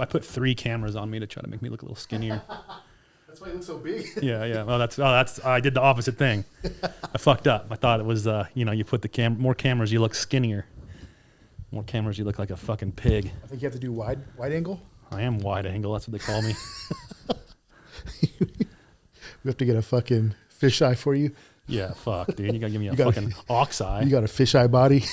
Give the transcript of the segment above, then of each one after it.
I put 3 cameras on me to try to make me look a little skinnier. That's why you look so big. Yeah. Well, I did the opposite thing. I fucked up. I thought it was, you put more cameras, you look skinnier. More cameras, you look like a fucking pig. I think you have to do wide angle. I am wide angle. That's what they call me. We have to get a fucking fisheye for you. Yeah, fuck, dude. You gotta give me a fucking ox eye. You got a fisheye body.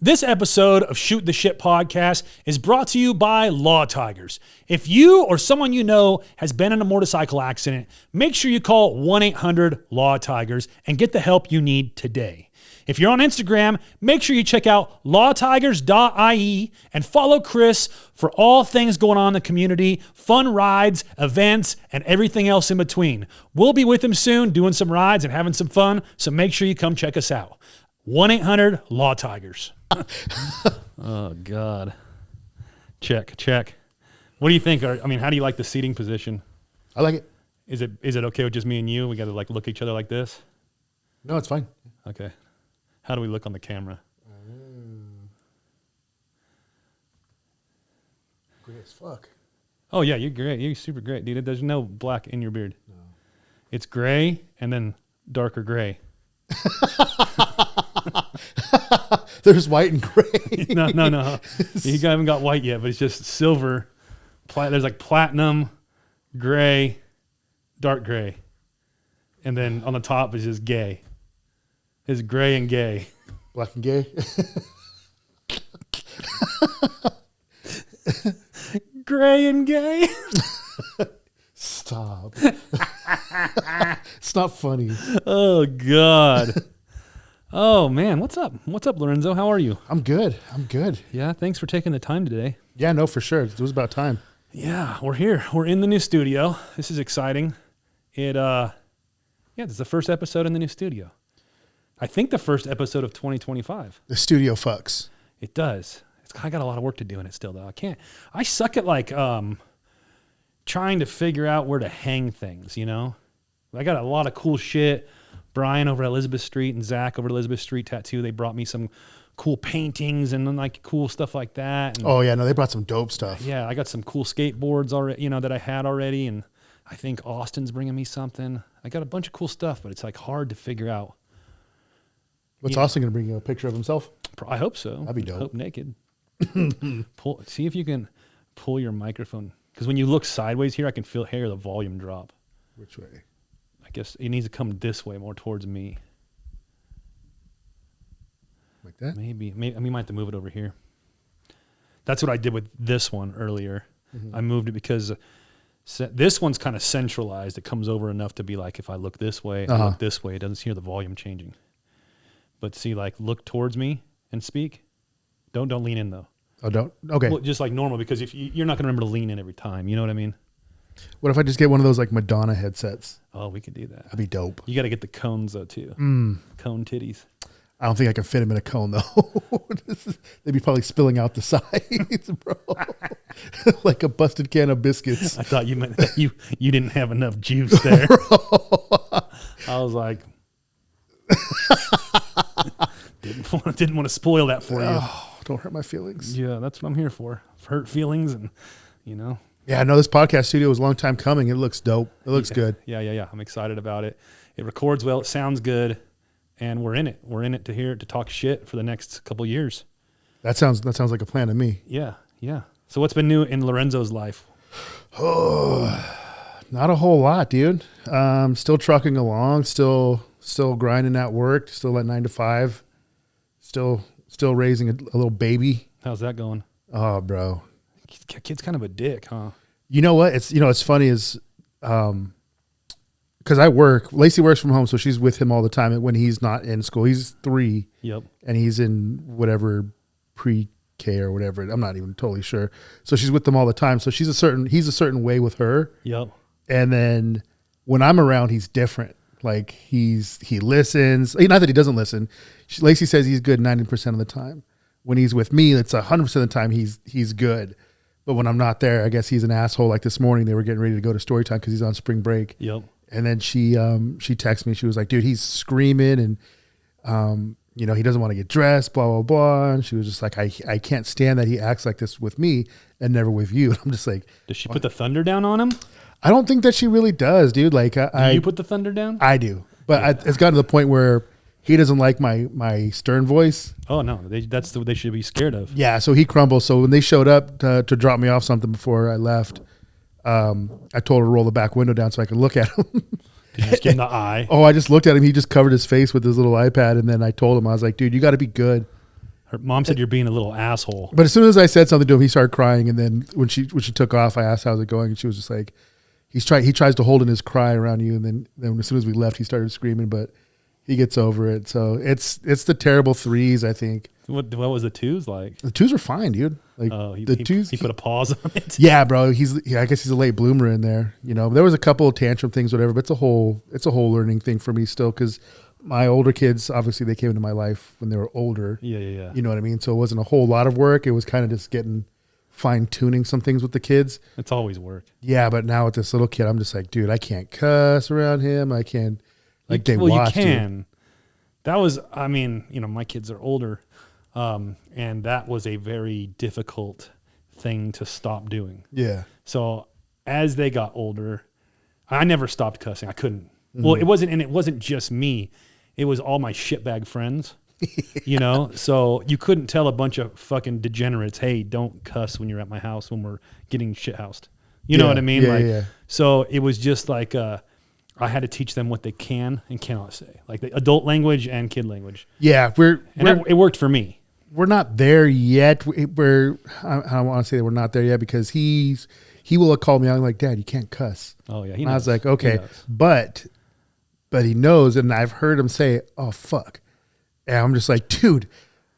This episode of Shoot the Shit Podcast is brought to you by Law Tigers. If you or someone you know has been in a motorcycle accident, make sure you call 1-800-LAW-TIGERS and get the help you need today. If you're on Instagram, make sure you check out lawtigers.ie and follow Chris for all things going on in the community, fun rides, events, and everything else in between. We'll be with him soon doing some rides and having some fun, so make sure you come check us out. 1-800-LAW-TIGERS. Oh, God. Check. What do you think? How do you like the seating position? I like it. Is it okay with just me and you? We got to look at each other like this? No, it's fine. Okay. How do we look on the camera? Great as fuck. Oh, yeah, you're great. You're super great, dude. There's no black in your beard. No. It's gray and then darker gray. There's white and gray. No. You haven't got white yet, but it's just silver. There's like platinum, gray, dark gray. And then on the top is just gay. It's gray and gay. Black and gay. Gray and gay. Stop. It's not funny. Oh, God. Oh, man. What's up? What's up, Lorenzo? How are you? I'm good. Yeah, thanks for taking the time today. Yeah, no, for sure. It was about time. Yeah, we're here. We're in the new studio. This is exciting. This is the first episode in the new studio. I think the first episode of 2025. The studio fucks. It does. I got a lot of work to do in it still, though. I suck at trying to figure out where to hang things, you know? I got a lot of cool shit. Brian over at Elizabeth Street and Zach over at Elizabeth Street Tattoo, they brought me some cool paintings and then cool stuff like that. And, oh, yeah, no, they brought some dope stuff. Yeah, I got some cool skateboards already, that I had already, and I think Austin's bringing me something. I got a bunch of cool stuff, but it's hard to figure out. What's Austin going to bring you, a picture of himself? I hope so. That'd be dope. I hope naked. See if you can pull your microphone. Because when you look sideways here, I can hear the volume drop. Which way? I guess it needs to come this way, more towards me. Like that? Maybe we might have to move it over here. That's what I did with this one earlier. Mm-hmm. I moved it because this one's kind of centralized. It comes over enough to be if I look this way, I look this way, it doesn't hear the volume changing. But see, look towards me and speak. Don't lean in though. Oh, don't? Okay. Well, just like normal, because if you're not going to remember to lean in every time. You know what I mean? What if I just get one of those Madonna headsets? Oh, we could do that. That'd be dope. You got to get the cones though too. Cone titties. I don't think I can fit them in a cone though. They'd be probably spilling out the sides, bro. Like a busted can of biscuits. I thought you meant that you didn't have enough juice there. I was like, didn't want to spoil that for you. Oh, don't hurt my feelings. Yeah, that's what I'm here for. Hurt feelings and, Yeah, I know this podcast studio was a long time coming. It looks dope. It looks good. Yeah. I'm excited about it. It records well. It sounds good. And we're in it. We're in it to talk shit for the next couple years. That sounds like a plan to me. Yeah. So what's been new in Lorenzo's life? Oh, not a whole lot, dude. Still trucking along. Still grinding at work. Still at 9 to 5. Still raising a little baby. How's that going? Oh, bro. Kid's kind of a dick, huh? You know what? It's funny is, because I work. Lacey works from home, so she's with him all the time when he's not in school. He's 3. Yep. And he's in whatever pre-K or whatever. I'm not even totally sure. So she's with them all the time. So he's a certain way with her. Yep. And then when I'm around, he's different. He listens. Not that he doesn't listen. Lacey says he's good 90% of the time. When he's with me, it's 100% of the time he's good. But when I'm not there, I guess he's an asshole. Like this morning, they were getting ready to go to story time because he's on spring break. Yep. And then she texted me. She was like, dude, he's screaming. And he doesn't want to get dressed, blah, blah, blah. And she was just like, I can't stand that he acts like this with me and never with you. And I'm just like, does she put the thunder down on him? I don't think that she really does, dude. Like, Do you put the thunder down? I do. But it's gotten to the point where he doesn't like my stern voice. Oh, no. That's what they should be scared of. Yeah, so he crumbles. So when they showed up to drop me off something before I left, I told her to roll the back window down so I could look at him. Did you just give him the eye? Oh, I just looked at him. He just covered his face with his little iPad. And then I told him, I was like, dude, you got to be good. Her mom said you're being a little asshole. But as soon as I said something to him, he started crying. And then when she took off, I asked how's it going. And she was just like, he tries to hold in his cry around you. And then as soon as we left, he started screaming, but he gets over it. So it's the terrible threes, I think. What was the twos like? The twos are fine, dude. Like the twos. He put a pause on it. Yeah, bro. I guess he's a late bloomer in there. There was a couple of tantrum things, whatever, but it's a whole learning thing for me still. Cause my older kids, obviously they came into my life when they were older. Yeah. You know what I mean? So it wasn't a whole lot of work. It was kind of just fine tuning some things with the kids. It's always work. Yeah. But now with this little kid, I'm just like, dude, I can't cuss around him. I can't you can. Dude. That was, my kids are older. And that was a very difficult thing to stop doing. Yeah. So as they got older, I never stopped cussing. I couldn't. Mm-hmm. Well, it wasn't just me. It was all my shitbag friends, so you couldn't tell a bunch of fucking degenerates, hey, don't cuss when you're at my house when we're getting shithoused. You know what I mean? Yeah. So it was just like, I had to teach them what they can and cannot say, like the adult language and kid language. Yeah. It worked for me. We're not there yet. I don't want to say that we're not there yet because he will call me out and like, Dad, you can't cuss. Oh yeah. And I was like, okay, but he knows. And I've heard him say, oh, fuck. And I'm just like, dude,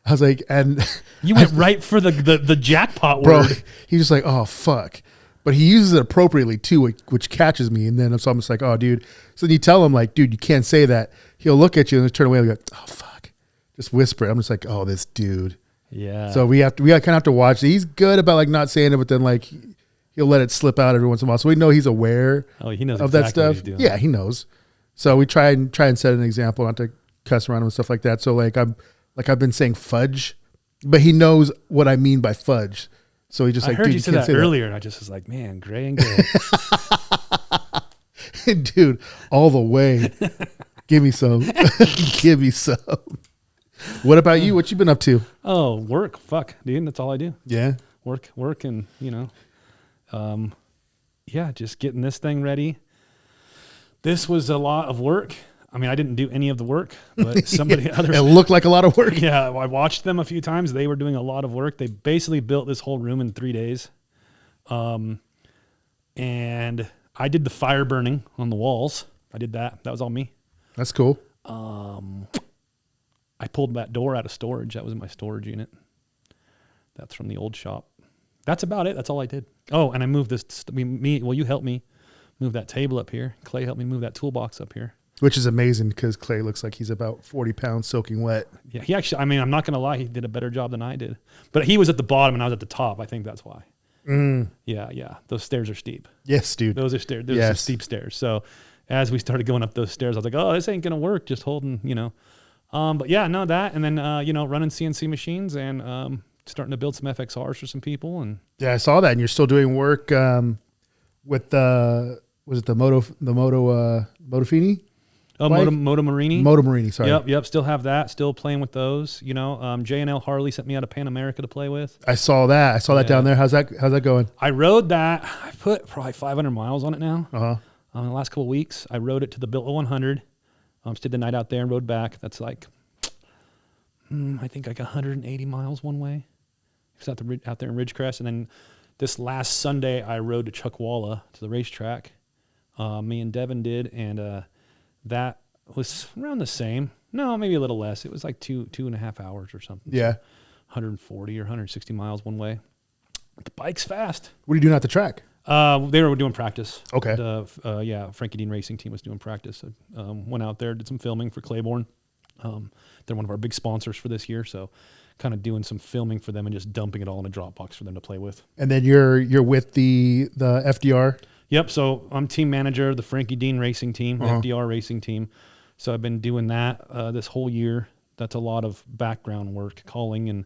I was like, and you went right for the jackpot bro, word. He's just like, oh, fuck. But he uses it appropriately too, which catches me. And then so I'm just like, oh, dude. So then you tell him like, dude, you can't say that. He'll look at you and turn away and go, oh, fuck. Just whisper it. I'm just like, oh, this dude. Yeah. So we kind of have to watch. He's good about like not saying it, but then like he'll let it slip out every once in a while. So we know he's aware he knows of exactly that stuff. What he's doing. Yeah, he knows. So we try and set an example not to cuss around him and stuff like that. So I've been saying fudge, but he knows what I mean by fudge. So he just I heard you say that earlier, and I just was like, man, gray and gray. Dude, all the way. Give me some. Give me some. What about you? What you been up to? Oh, work. Fuck, dude. That's all I do. Yeah. Work and, just getting this thing ready. This was a lot of work. I mean, I didn't do any of the work, but others. It looked like a lot of work. Yeah. I watched them a few times. They were doing a lot of work. They basically built this whole room in 3 days. And I did the fire burning on the walls. I did that. That was all me. That's cool. I pulled that door out of storage. That was in my storage unit. That's from the old shop. That's about it. That's all I did. Oh, and I moved this. You helped me move that table up here. Clay helped me move that toolbox up here. Which is amazing because Clay looks like he's about 40 pounds soaking wet. Yeah, he actually, I'm not going to lie, he did a better job than I did. But he was at the bottom and I was at the top. I think that's why. Yeah. Those stairs are steep. Yes, dude. Those are stairs. Those are steep stairs. So as we started going up those stairs, I was like, oh, this ain't going to work. Just holding, But yeah, no, that. And then, running CNC machines and starting to build some FXRs for some people. And yeah, I saw that. And you're still doing work with the Motofini? Oh, Moto Marini. Moto Marini, sorry. Yep. Still have that. Still playing with those. J&L Harley sent me out of Pan America to play with. I saw that. that down there. How's that going? I rode that. I put probably 500 miles on it now. Uh-huh. In the last couple of weeks, I rode it to the Biltmore 100. Stayed the night out there and rode back. That's like, I think like 180 miles one way. It's out there in Ridgecrest. And then this last Sunday, I rode to Chuckwalla to the racetrack. Me and Devin did, and that was around the same. No, maybe a little less. It was like 2.5 hours or something. Yeah. 140 or 160 miles one way. The bike's fast. What are you doing at the track? They were doing practice. Okay. Frankie Dean Racing Team was doing practice. Went out there, did some filming for Claiborne. They're one of our big sponsors for this year, so kind of doing some filming for them and just dumping it all in a Dropbox for them to play with. And then you're with the FDR? Yep. So I'm team manager of the Frankie Dean Racing Team, FDR Racing Team. So I've been doing that this whole year. that's a lot of background work, calling and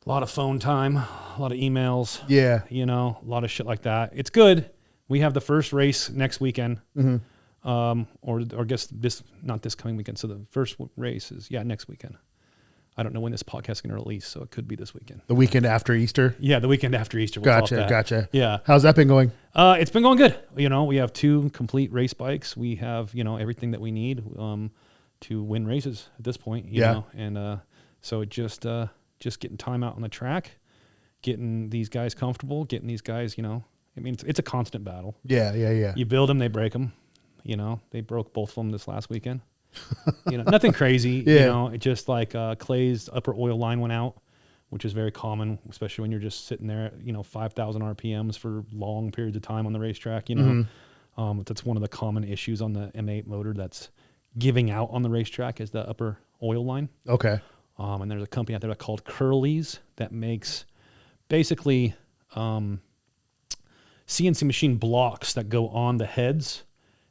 a lot of phone time, a lot of emails. Yeah. You know, a lot of shit like that. It's good. We have the first race next weekend. Or I guess not this coming weekend. So the first race is next weekend. I don't know when this podcast is going to release, so it could be this weekend. The weekend after Easter? Yeah, the weekend after Easter. Gotcha. Yeah. How's that been going? It's been going good. You know, we have 2 complete race bikes. We have, everything that we need to win races at this point, you know. And so it just getting time out on the track, getting these guys comfortable, getting these guys, it's a constant battle. Yeah. You build them, they break them. They broke both of them this last weekend. Nothing crazy. It just like Clay's upper oil line went out, which is very common, especially when you're just sitting there at 5,000 RPMs for long periods of time on the racetrack. That's one of the common issues on the M8 motor that's giving out on the racetrack is the upper oil line. Okay. And there's a company out there called Curly's that makes basically CNC machine blocks that go on the heads.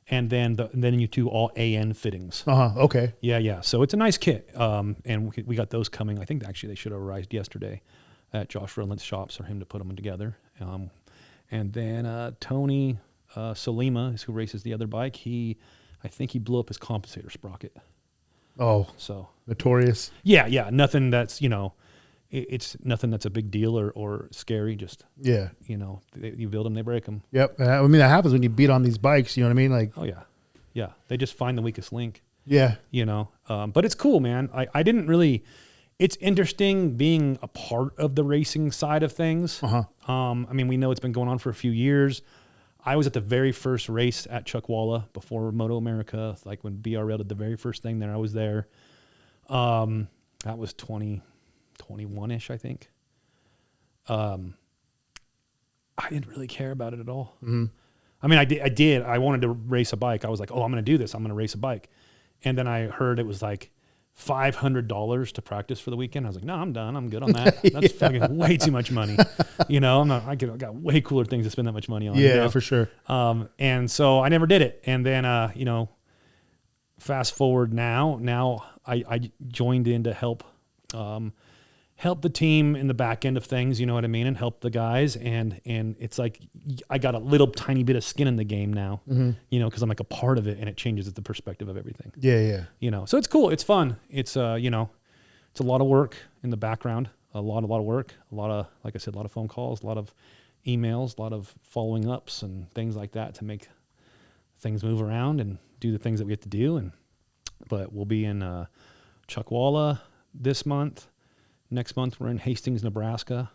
And then you do all AN fittings. Okay. Yeah. So it's a nice kit. And we got those coming. I think actually they should have arrived yesterday at Josh Rowland's shops for him to put them together. And then Tony Salima, who races the other bike, I think he blew up his compensator sprocket. Oh, so notorious. Yeah. Nothing that's it's nothing that's a big deal or scary. Just you build them, they break them. Yep. I mean, that happens when you beat on these bikes. You know what I mean? Like, oh yeah. They just find the weakest link. Yeah. But it's cool, man. I didn't really. It's interesting being a part of the racing side of things. I mean, we know it's been going on for a few years. I was at the very first race at Chuckwalla before Moto America, like when BRL did the very first thing there. I was there. That was 2021-ish, I think. I didn't really care about it at all. I mean, I did. I wanted to race a bike. I was like, oh, I'm going to do this. I'm going to race a bike. And then I heard it was like $500 to practice for the weekend. I was like, no, I'm done. I'm good on that. That's fucking way too much money. I got way cooler things to spend that much money on. Yeah, for sure. And so I never did it. And then, fast forward now I joined in to help the team in the back end of things, you know what I mean? And help the guys. And it's like, I got a little tiny bit of skin in the game now, cause I'm like a part of it and it changes the perspective of everything. Yeah. So it's cool. It's fun. It's, it's a lot of work in the background, a lot of work, a lot of, like I said, a lot of phone calls, a lot of emails, a lot of following ups and things like that to make things move around and do the things that we have to do. But we'll be in, Chuckwalla this month. Next month, we're in Hastings, Nebraska.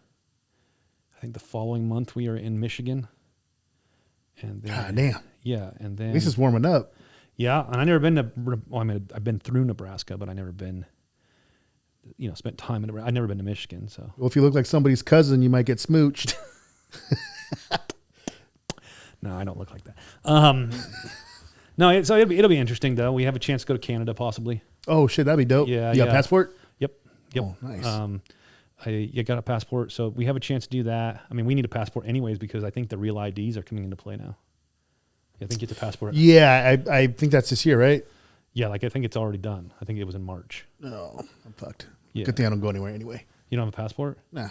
I think the following month, we are in Michigan. And then, God damn. Yeah, and then... This is warming up. Yeah, and I've never been I've been through Nebraska, but I've never been, spent time in Nebraska. I've never been to Michigan, so... Well, if you look like somebody's cousin, you might get smooched. No, I don't look like that. No, so it'll be interesting, though. We have a chance to go to Canada, possibly. Oh, shit, that'd be dope. Yeah, You got a passport? Yep. Oh, nice. I got a passport, so we have a chance to do that. I mean, we need a passport anyways because I think the real IDs are coming into play now. I think it's a passport. Yeah, I think that's this year, right? Yeah, I think it's already done. I think it was in March. No, I'm fucked. Yeah. Good thing I don't go anywhere anyway. You don't have a passport? Nah.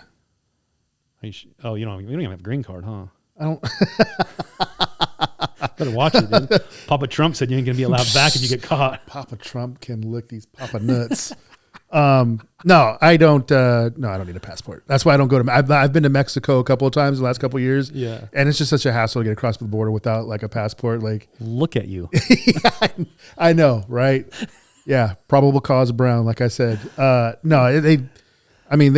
You don't even have a green card, huh? I don't. Better watch it, dude. Papa Trump said you ain't gonna be allowed back if you get caught. Papa Trump can lick these Papa nuts. No, I don't. No, I don't need a passport. That's why I don't go to. I've been to Mexico a couple of times in the last couple of years. Yeah, and it's just such a hassle to get across the border without like a passport. Like, look at you. Yeah, I know, right? Yeah, probable cause Brown. Like I said, no, they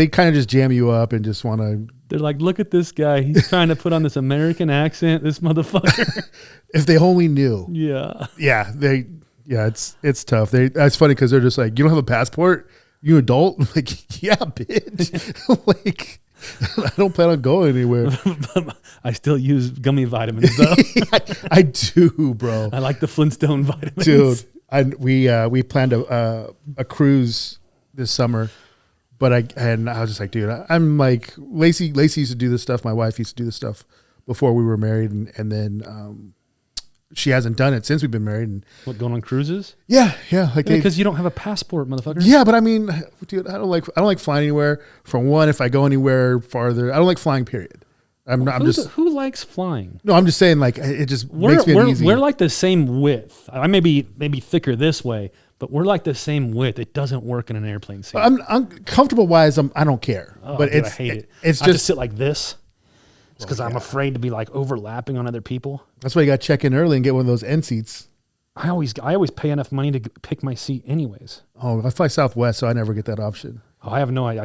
kind of just jam you up and just want to. They're like, look at this guy. He's trying to put on this American accent. This motherfucker. If they only knew. Yeah. Yeah. It's tough. That's funny because they're just like, you don't have a passport? You adult? I'm like, yeah, bitch. Like, I don't plan on going anywhere. I still use gummy vitamins though. I do, bro. I like the Flintstone vitamins. Dude, we planned a cruise this summer. But I was just like, dude, I'm like, Lacey used to do this stuff. My wife used to do this stuff before we were married. And then she hasn't done it since we've been married. And What, going on cruises? yeah. Like Because you don't have a passport, motherfucker. yeah, but I mean, dude, I don't like flying anywhere. For one, if I go anywhere farther, I don't like flying. Period. Who likes flying? No, I'm just saying, like, it just makes me uneasy. We're like the same width. I may be thicker this way, but we're like the same width. It doesn't work in an airplane seat. I'm comfortable wise. I don't care. But dude, I hate it. It's I just sit like this. It's because I'm afraid to be like overlapping on other people. that's why you got to check in early and get one of those end seats. I always pay enough money to pick my seat anyways. Oh, I fly Southwest, so I never get that option. Oh, I have no idea.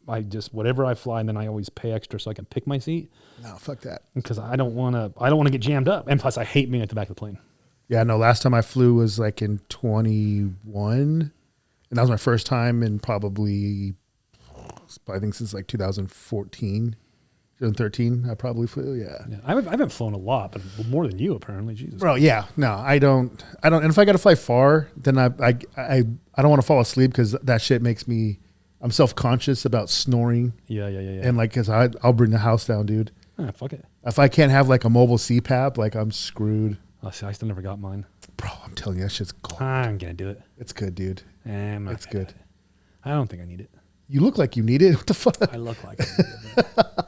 I just whatever I fly, and then I always pay extra so I can pick my seat. No, fuck that. Because I don't want to get jammed up, and plus I hate being at the back of the plane. Yeah, no. Last time I flew was like in 21, and that was my first time in probably I think since like 2014. 2013, I probably flew. Yeah. I haven't flown a lot, but more than you apparently. Jesus. Bro, yeah. No, I don't. And if I got to fly far, then I don't want to fall asleep because that shit makes me. I'm self-conscious about snoring. Yeah. And like, cause I'll bring the house down, dude. Fuck it. If I can't have like a mobile CPAP, like I'm screwed. Oh, see, I still never got mine. Bro, I'm telling you, that shit's gold. I'm gonna do it. It's good, dude. It's good. I don't think I need it. You look like you need it. What the fuck? I look like I need it.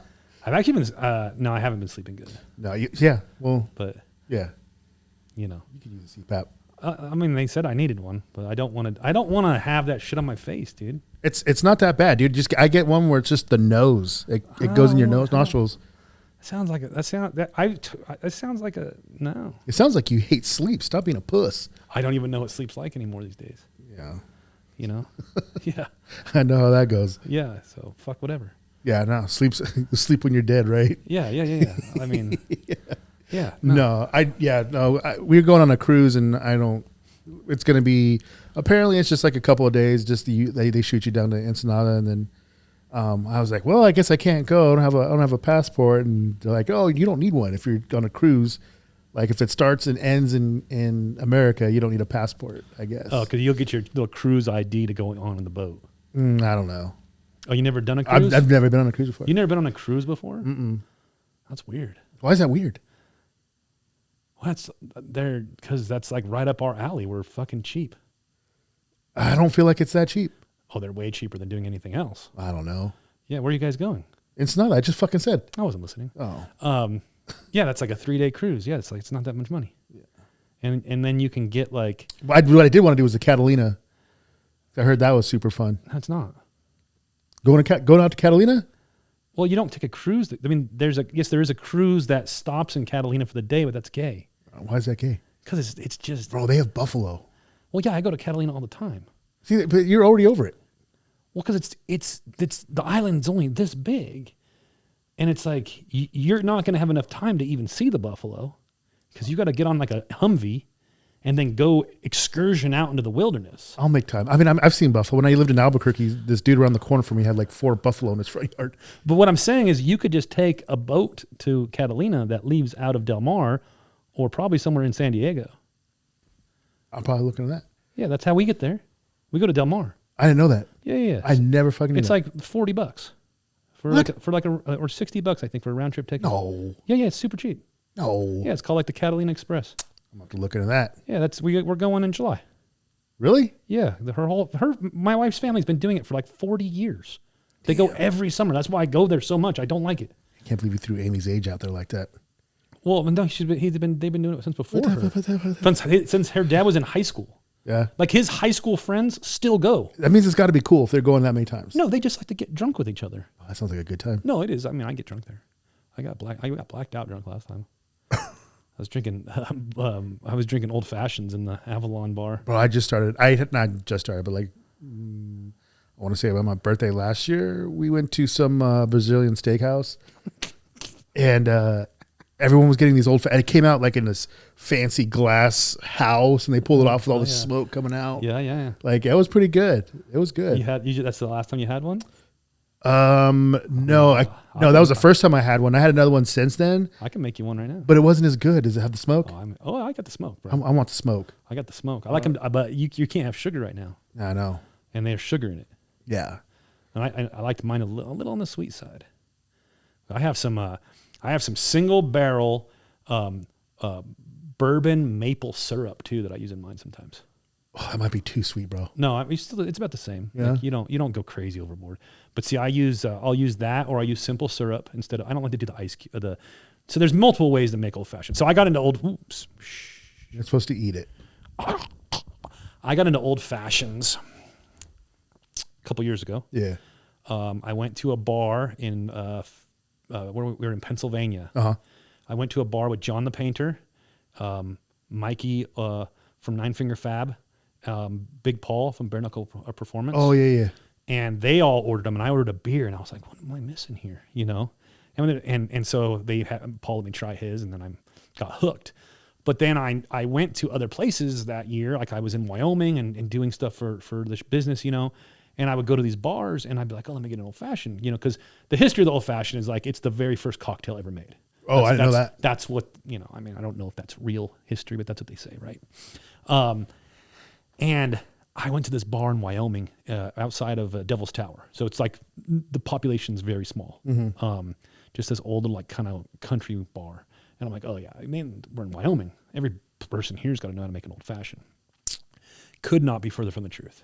I've actually been. No, I haven't been sleeping good. No, yeah. Well, but yeah, you know, you could use a CPAP. I mean, they said I needed one, but I don't want to have that shit on my face, dude. It's not that bad, dude. I get one where it's just the nose. It goes in your nostrils. It sounds like that sounds like a no. It sounds like you hate sleep. Stop being a puss. I don't even know what sleep's like anymore these days. Yeah. You know? Yeah. I know how that goes. Yeah. So fuck whatever. Yeah. No. Sleep when you're dead, right? Yeah. I mean. Yeah. No. We're going on a cruise, and I don't. It's going to be. Apparently, it's just like a couple of days. Just they shoot you down to Ensenada, and then I was like, well, I guess I can't go. I don't have a passport, and they're like, oh, you don't need one if you're on a cruise. Like if it starts and ends in America, you don't need a passport, I guess. Oh, because you'll get your little cruise ID to go on in the boat. I don't know. Oh, you never done a cruise? I've never been on a cruise before. You never been on a cruise before? Mm-mm. That's weird. Why is that weird? Well, because that's like right up our alley. We're fucking cheap. I don't feel like it's that cheap. Oh, they're way cheaper than doing anything else. I don't know. Yeah, where are you guys going? Ensenada. I just fucking said. I wasn't listening. Oh. Yeah, that's like a 3-day cruise. Yeah, it's not that much money. Yeah. And then you can get like. What I did want to do was the Catalina. I heard that was super fun. That's not. Going out to Catalina? Well, you don't take a cruise. I mean, there is a cruise that stops in Catalina for the day, but that's gay. Why is that gay? Because it's just. Bro, they have buffalo. Well, yeah, I go to Catalina all the time. See, but you're already over it. Well, because it's the island's only this big, and it's like you're not going to have enough time to even see the buffalo, because you got to get on like a Humvee, and then go excursion out into the wilderness. I'll make time. I mean, I've seen buffalo. When I lived in Albuquerque, this dude around the corner from me had like 4 buffalo in his front yard. But what I'm saying is, you could just take a boat to Catalina that leaves out of Del Mar, or probably somewhere in San Diego. I'm probably looking at that. Yeah, that's how we get there. We go to Del Mar. I didn't know that. Yeah. I never fucking knew It's that. like $40 for or $60, I think, for a round trip ticket. No. Yeah, it's super cheap. No. Yeah, it's called like the Catalina Express. I'm going to look into that. Yeah, we're going in July. Really? Yeah, my wife's family's been doing it for like 40 years. They go every summer. That's why I go there so much. I don't like it. I can't believe you threw Amy's age out there like that. Well, no, they've been doing it since before her. Since her dad was in high school. Yeah. Like his high school friends still go. That means it's got to be cool if they're going that many times. No, they just like to get drunk with each other. Oh, that sounds like a good time. No, it is. I mean, I get drunk there. I got blacked out drunk last time. I was drinking old fashions in the Avalon bar. Bro, I just started. Not just started, but like I want to say about my birthday last year, we went to some Brazilian steakhouse, and everyone was getting these and it came out like in this fancy glass house, and they pulled it off with all the smoke coming out. Yeah. Like it was pretty good. It was good. That's the last time you had one? No, that was the first time I had one. I had another one since then. I can make you one right now. But it wasn't as good. Does it have the smoke? I got the smoke, bro. I want the smoke. I got the smoke. I like them, but you can't have sugar right now. I know. And there's sugar in it. Yeah. And I liked mine a little on the sweet side. I have some single barrel bourbon maple syrup too that I use in mine sometimes. Oh, that might be too sweet, bro. No, it's about the same. Yeah. Like you don't go crazy overboard. But see, I'll use that, or I use simple syrup instead of. I don't like to do the ice cube. So there's multiple ways to make old fashioned. So I got into You're supposed to eat it. I got into old fashions a couple years ago. Yeah. I went to a bar in where we were in Pennsylvania. I went to a bar with John the Painter, Mikey from Nine Finger Fab, Big Paul from Bare Knuckle Performance. Oh yeah. And they all ordered them, and I ordered a beer, and I was like, "What am I missing here?" You know, and so they had Paul let me try his, and then I got hooked. But then I went to other places that year, like I was in Wyoming and doing stuff for this business, you know, and I would go to these bars, and I'd be like, "Oh, let me get an old fashioned," you know, because the history of the old fashioned is like it's the very first cocktail ever made. Oh, I didn't know that. That's what, you know, I mean, I don't know if that's real history, but that's what they say, right? And I went to this bar in Wyoming outside of Devil's Tower. So it's like the population's very small. Just this old, like, kind of country bar. And I'm like, oh, yeah, I mean, we're in Wyoming. Every person here's got to know how to make an old fashioned. Could not be further from the truth.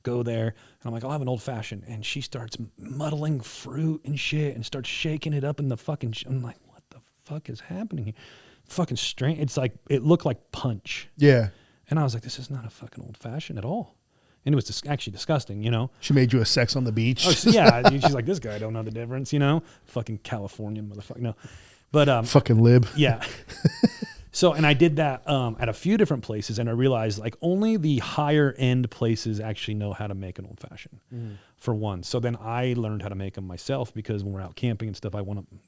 Go there, and I'm like, I'll have an old fashioned. And she starts muddling fruit and shit and starts shaking it up in the fucking I'm like, what the fuck is happening here? Fucking strange. It's like, it looked like punch. Yeah. And I was like, this is not a fucking old fashioned at all. And it was actually disgusting, you know? She made you a sex on the beach. Oh, yeah. She's like, this guy don't know the difference, you know? Fucking California motherfucker. No. But, fucking lib. Yeah. So, and I did that at a few different places, and I realized like only the higher end places actually know how to make an old fashioned, for one. So then I learned how to make them myself, because when we're out camping and stuff,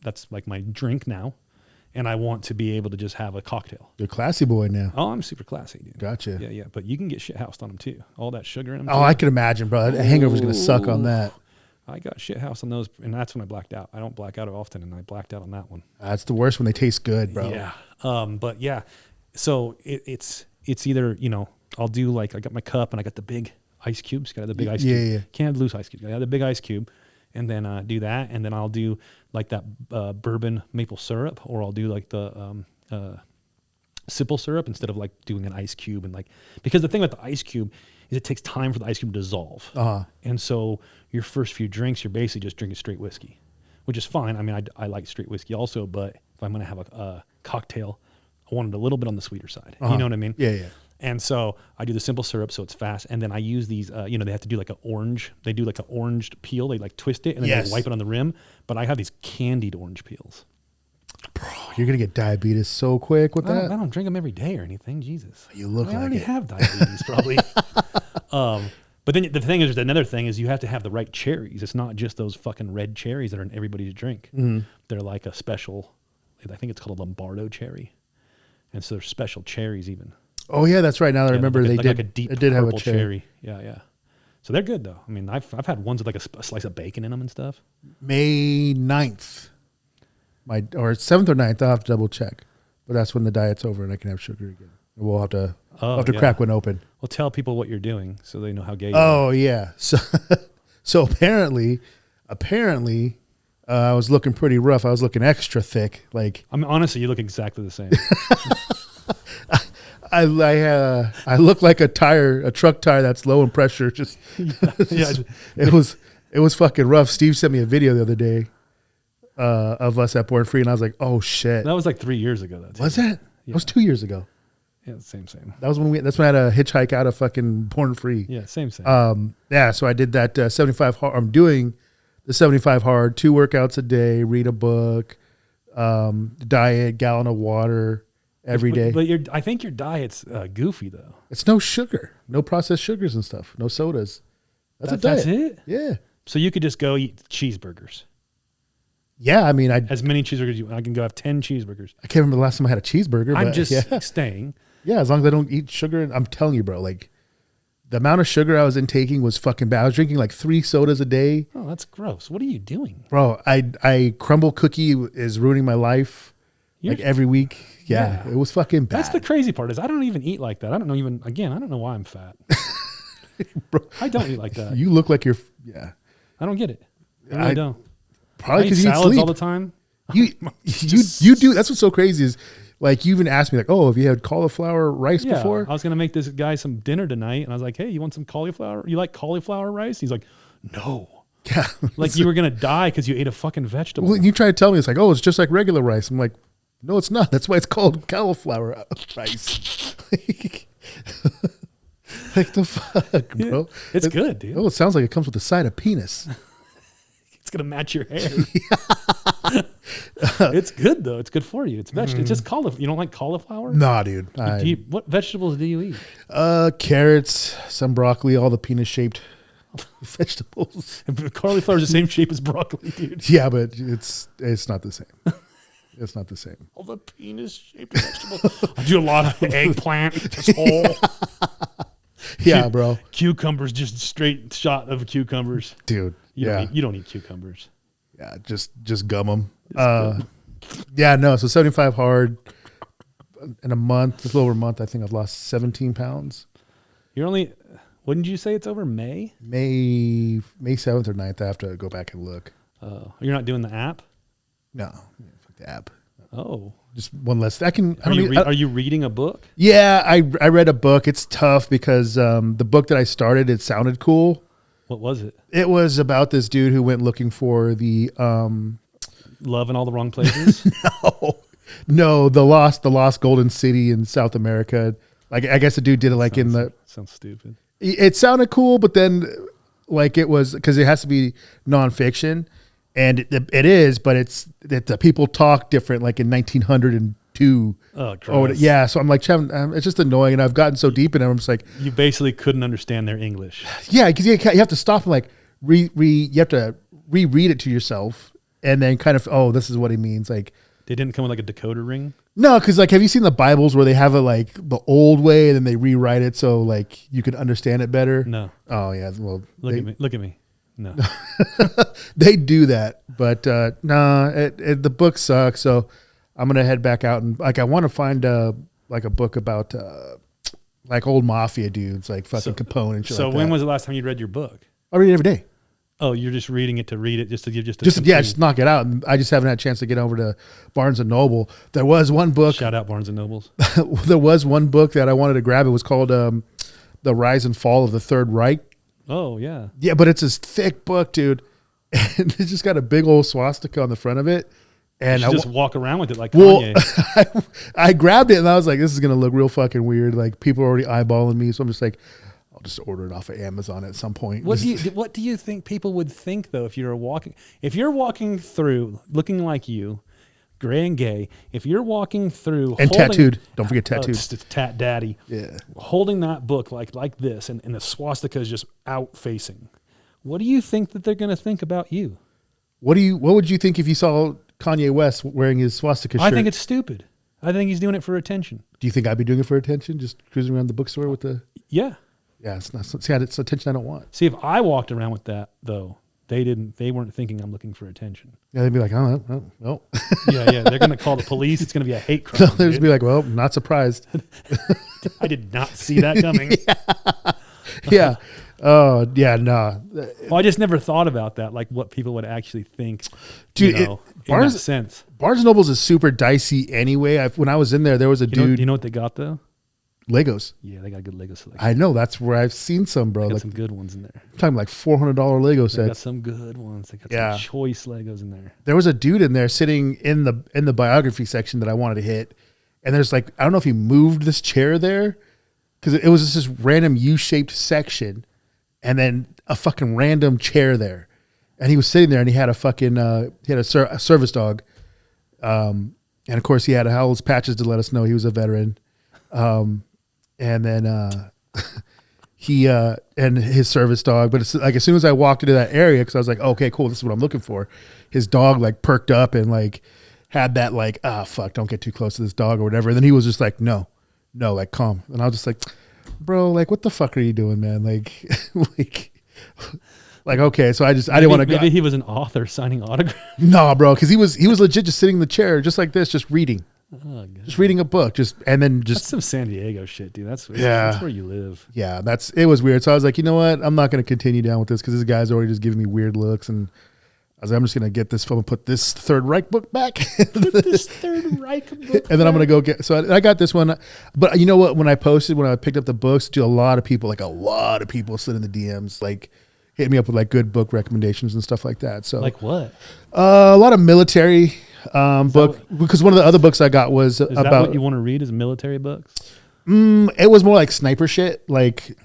that's like my drink now, and I want to be able to just have a cocktail. You're a classy boy now. Oh, I'm super classy, dude. Gotcha. Yeah. But you can get shit housed on them too. All that sugar in them. Oh, I can imagine, bro. That hangover's gonna suck on that. I got shit housed on those, and that's when I blacked out. I don't black out often, and I blacked out on that one. That's the worst when they taste good, bro. Yeah. But yeah, so it's either, you know, I'll do like, I got my cup and I got the big ice cubes. Got the big ice cube. Yeah. Can't have loose ice cubes. I got the big ice cube, and then do that, and then I'll do like that bourbon maple syrup, or I'll do like the simple syrup instead of like doing an ice cube, and like, because the thing with the ice cube is it takes time for the ice cube to dissolve. And so your first few drinks, you're basically just drinking straight whiskey, which is fine. I mean, I like straight whiskey also, but if I'm going to have a cocktail, I want it a little bit on the sweeter side. You know what I mean? Yeah. And so I do the simple syrup, so it's fast. And then I use these, you know, they have to do like they do like an orange peel. They like twist it and then they wipe it on the rim. But I have these candied orange peels. Bro, you're going to get diabetes so quick with that. I don't drink them every day or anything. Jesus. You look like I already it. have diabetes probably. But then the thing is, there's another thing is you have to have the right cherries. It's not just those fucking red cherries that are in everybody's drink. They're like a special, I think it's called a Lombardo cherry. And so there's special cherries even. Oh yeah, that's right. Now I remember like they did. Like a deep it did have a cherry. Yeah. So they're good though. I mean, I've had ones with like a slice of bacon in them and stuff. May 9th, or 7th or 9th. I'll have to double check. But that's when the diet's over and I can have sugar again. We'll have to crack one open. Well, tell people what you're doing so they know how gay you are. are. Yeah. So apparently, I was looking pretty rough. I was looking extra thick. Like, I mean, honestly, you look exactly the same. I look like a truck tire that's low in pressure. Just it was fucking rough. Steve sent me a video the other day of us at Born Free, and I was like, oh shit. That was like 3 years ago. Was that? That was 2 years ago. Yeah, same. That was when I had a hitchhike out of fucking Born Free. Yeah, same. Yeah, so I did that 75 hard. I'm doing the 75 hard, 2 workouts a day, read a book, diet, gallon of water every day. But I think your diet's goofy though. It's no sugar, no processed sugars and stuff, no sodas. That's a diet. That's it? Yeah. So you could just go eat cheeseburgers. Yeah, I mean, as many cheeseburgers I can go have 10 cheeseburgers. I can't remember the last time I had a cheeseburger. I'm just staying. Yeah, as long as I don't eat sugar. I'm telling you, bro, like the amount of sugar I was intaking was fucking bad. I was drinking like 3 sodas a day. Oh, that's gross. What are you doing? Bro, I crumble cookie is ruining my life like every week. Yeah, it was fucking bad. That's the crazy part is I don't even eat like that. I don't know why I'm fat. Bro, I don't eat like that. You look like you're, I don't get it. I really don't. Probably because you eat salads sleep all the time. You do. That's what's so crazy is Like you even asked me like, oh, have you had cauliflower rice before? I was gonna make this guy some dinner tonight, and I was like, hey, you want some cauliflower? You like cauliflower rice? He's like, no. Yeah. Like you were gonna die because you ate a fucking vegetable. Well, you try to tell me it's like, oh, it's just like regular rice. I'm like, no, it's not. That's why it's called cauliflower rice. Like the fuck, bro. It's good, dude. Oh, it sounds like it comes with a side of penis. It's gonna match your hair. It's good though. It's good for you. It's vegetable. It's just cauliflower. You don't like cauliflower? Nah, dude. What vegetables do you eat? Carrots, some broccoli, all the penis shaped vegetables. Cauliflower is the same shape as broccoli, dude. Yeah, but it's not the same. It's not the same. All the penis shaped vegetables. I do a lot of eggplant, just whole. Yeah, bro. Cucumbers, just straight shot of cucumbers. Dude. You don't eat cucumbers. Yeah, just gum them. Yeah, no. So 75 hard in a month, a little over a month. I think I've lost 17 pounds. You're only. Wouldn't you say it's over May? May 7th or 9th. I have to go back and look. Oh, you're not doing the app? No, fuck the app. Oh, just one less. Are you reading a book? Yeah, I read a book. It's tough because the book that I started, it sounded cool. What was it? It was about this dude who went looking for the love in all the wrong places. No, the lost golden city in South America. Like I guess the dude did it like sounds stupid. It sounded cool, but then like it was because it has to be nonfiction, and it is, but it's that the people talk different, like in 1902. Oh, gross. Yeah. So I'm like, it's just annoying, and I've gotten so deep in it. I'm just like, you basically couldn't understand their English. Yeah, because you have to stop and like you have to reread it to yourself, and then kind of this is what he means. Like they didn't come with like a decoder ring. No, because like, have you seen the Bibles where they have it like the old way and then they rewrite it so like you can understand it better? No. Oh yeah. Well, look at me. No. They do that, but the book sucks. So I'm gonna head back out and like I want to find like a book about like old mafia dudes like fucking Capone and shit. So like when that. was the last time you read your book? I read it every day. Oh, you're just reading it to read it, just knock it out. And I just haven't had a chance to get over to Barnes and Noble. There was one book. Shout out Barnes and Nobles. There was one book that I wanted to grab. It was called The Rise and Fall of the Third Reich. Oh yeah. Yeah, but it's this thick book, dude, and it's just got a big old swastika on the front of it. And you just walk around with it like Kanye. I grabbed it and I was like, this is gonna look real fucking weird. Like people are already eyeballing me, so I'm just like, I'll just order it off of Amazon at some point. What do you think people would think though if you're walking through looking like you, gray and gay? If you're walking through and tattooed, don't forget tattooed, tat daddy, yeah, holding that book like this, and the swastika is just out facing. What do you think that they're going to think about you? What would you think if you saw Kanye West wearing his swastika shirt? I think it's stupid. I think he's doing it for attention. Do you think I'd be doing it for attention? Just cruising around the bookstore with the yeah. Yeah, it's not. See, it's attention I don't want. See, if I walked around with that though, they weren't thinking I'm looking for attention. Yeah, they'd be like, oh, no. yeah, they're gonna call the police. It's gonna be a hate crime. They'll just be like, well, not surprised. I did not see that coming. Yeah. Oh, yeah, no. Well, I just never thought about that, like what people would actually think. Dude, in that sense. Barnes and Nobles is super dicey anyway. When I was in there was a dude. Do you know what they got though? Legos. Yeah, they got a good Lego selection. I know. That's where I've seen some, bro. They got some good ones in there. I'm talking like $400 Lego sets. They got some good ones. They got some choice Legos in there. There was a dude in there sitting in the biography section that I wanted to hit. And there's like, I don't know if he moved this chair there because it was just this random U-shaped section and then a fucking random chair there. And he was sitting there and he had a fucking, a service dog. And of course he had all his patches to let us know he was a veteran. And then he and his service dog, but it's like as soon as I walked into that area, because I was like, oh, okay, cool, this is what I'm looking for. His dog like perked up and like had that like, fuck, don't get too close to this dog or whatever. And then he was just like, no, like calm. And I was just like, bro, like what the fuck are you doing, man? Like okay, so I didn't want to go. Maybe he was an author signing autographs. No, bro, because he was legit just sitting in the chair just like this, just reading. Oh, just reading a book, that's some San Diego shit, dude. That's where you live. Yeah, it was weird. So I was like, you know what? I'm not going to continue down with this because this guy's already just giving me weird looks, and was like, I'm just gonna get this film and put this Third Reich book back. Put this Third Reich book. And then I'm gonna go get. So I got this one, but you know what? When I picked up the books, a lot of people slid in the DMs, like hitting me up with like good book recommendations and stuff like that. So like what? A lot of military book, because one of the other books I got was about. That what you want to read is military books? It was more like sniper shit, like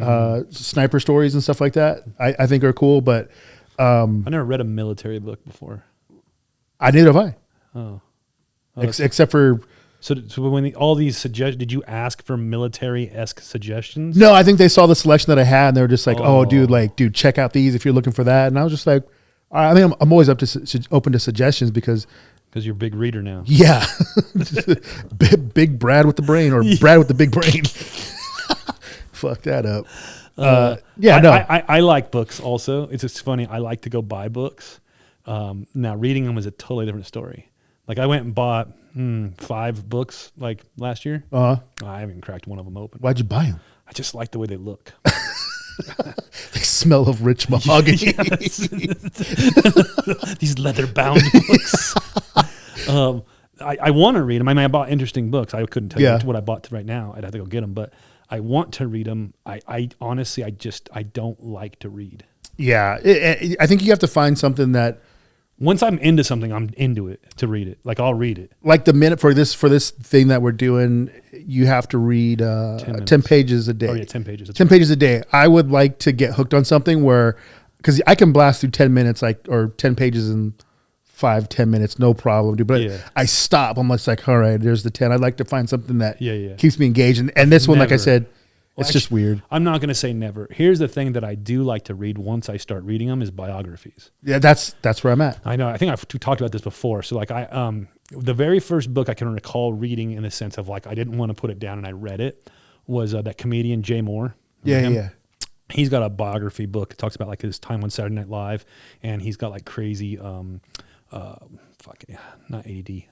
sniper stories and stuff like that. I think are cool, but I never read a military book before. Neither have I. Oh, except for. So when all these suggestions, did you ask for military-esque suggestions? No, I think they saw the selection that I had, and they were just like, "Oh, dude, check out these if you're looking for that." And I was just like, I mean, I'm always open to suggestions because you're a big reader now. Yeah, big Brad with the brain, or Brad with the big brain. Fuck that up. I like books also. It's just funny. I like to go buy books. Now reading them is a totally different story. Like I went and bought 5 books like last year. I haven't cracked one of them open. Why'd you buy them? I just like the way they look. They smell of rich mahogany. These leather-bound books. I want to read them. I mean, I bought interesting books. I couldn't tell you what I bought right now. I'd have to go get them, but I want to read them. I honestly, I don't like to read. Yeah, I think you have to find something that. Once I'm into something, I'm into it to read it. Like I'll read it. Like the minute for this thing that we're doing, you have to read 10 pages a day. Oh yeah, 10 pages. 10 pages a day. I would like to get hooked on something because I can blast through 10 minutes, or 10 pages in 5-10 minutes, no problem, dude. But I stop. I'm just like, all right, there's the 10. I'd like to find something that keeps me engaged. And this one, like I said, it's just weird. I'm not going to say never. Here's the thing that I do like to read once I start reading them is biographies. Yeah, that's where I'm at. I know. I think I've talked about this before. So like the very first book I can recall reading in the sense of like I didn't want to put it down and I read it was that comedian Jay Moore. Yeah. He's got a biography book. It talks about like his time on Saturday Night Live, and he's got like crazy not AD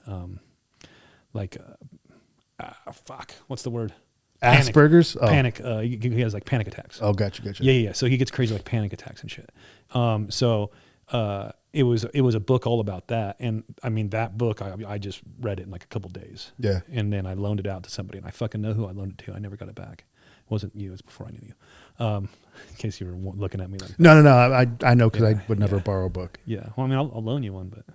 what's the word? Asperger's? Panic. He has like panic attacks. Oh, gotcha. Yeah. So he gets crazy like panic attacks and shit. It was a book all about that. And I mean, that book, I just read it in like a couple days. Yeah. And then I loaned it out to somebody, and I fucking know who I loaned it to. I never got it back. It wasn't you. It was before I knew you. In case you were looking at me like that. No. I know because I would never borrow a book. Yeah. Well, I mean, I'll loan you one, but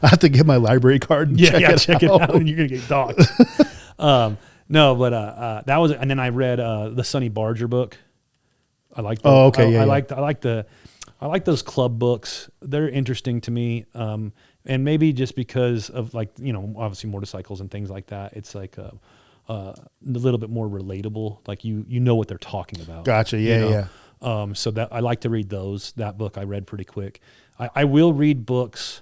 I have to get my library card and check it out. And you're going to get docked. No, but that was, and then I read the Sonny Barger book. I like. I like those club books. They're interesting to me, and maybe just because of like obviously motorcycles and things like that. It's like a little bit more relatable. Like you know what they're talking about. Gotcha. Yeah. So that I like to read those. That book I read pretty quick. I will read books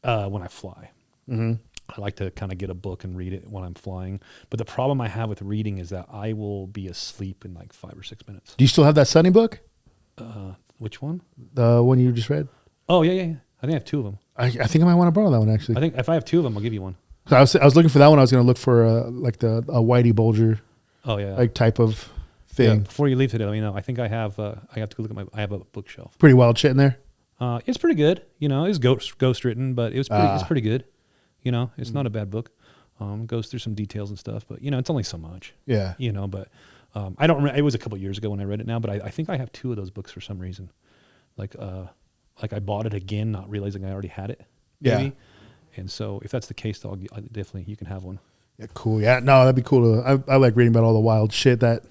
when I fly. Mm-hmm. I like to kind of get a book and read it when I'm flying. But the problem I have with reading is that I will be asleep in like 5 or 6 minutes. Do you still have that Sunny book? Which one? The one you just read? Oh, yeah. I think I have 2 of them. I think I might want to borrow that one, actually. I think if I have 2 of them, I'll give you one. I was looking for that one. I was going to look for a Whitey Bulger like type of thing. Yeah, before you leave today, let me know. I think I have to look at I have a bookshelf. Pretty wild shit in there? It's pretty good. It's ghost written, but it's pretty good. It's not a bad book. Goes through some details and stuff, but it's only so much. Yeah. But I don't remember. It was a couple years ago when I read it now, but I think I have 2 of those books for some reason. Like I bought it again, not realizing I already had it. Maybe. Yeah. And so if that's the case, though, definitely you can have one. Yeah, cool. Yeah, no, that'd be cool. I like reading about all the wild shit that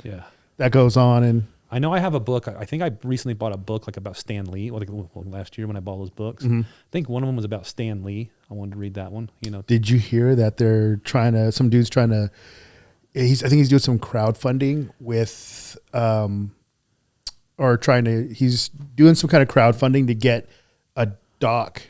goes on. And I know I have a book. I think I recently bought a book like about Stan Lee. Last year when I bought those books, I think one of them was about Stan Lee. I wanted to read that one. Did you hear that some dude's trying to? I think he's doing some crowdfunding with, he's doing some kind of crowdfunding to get a doc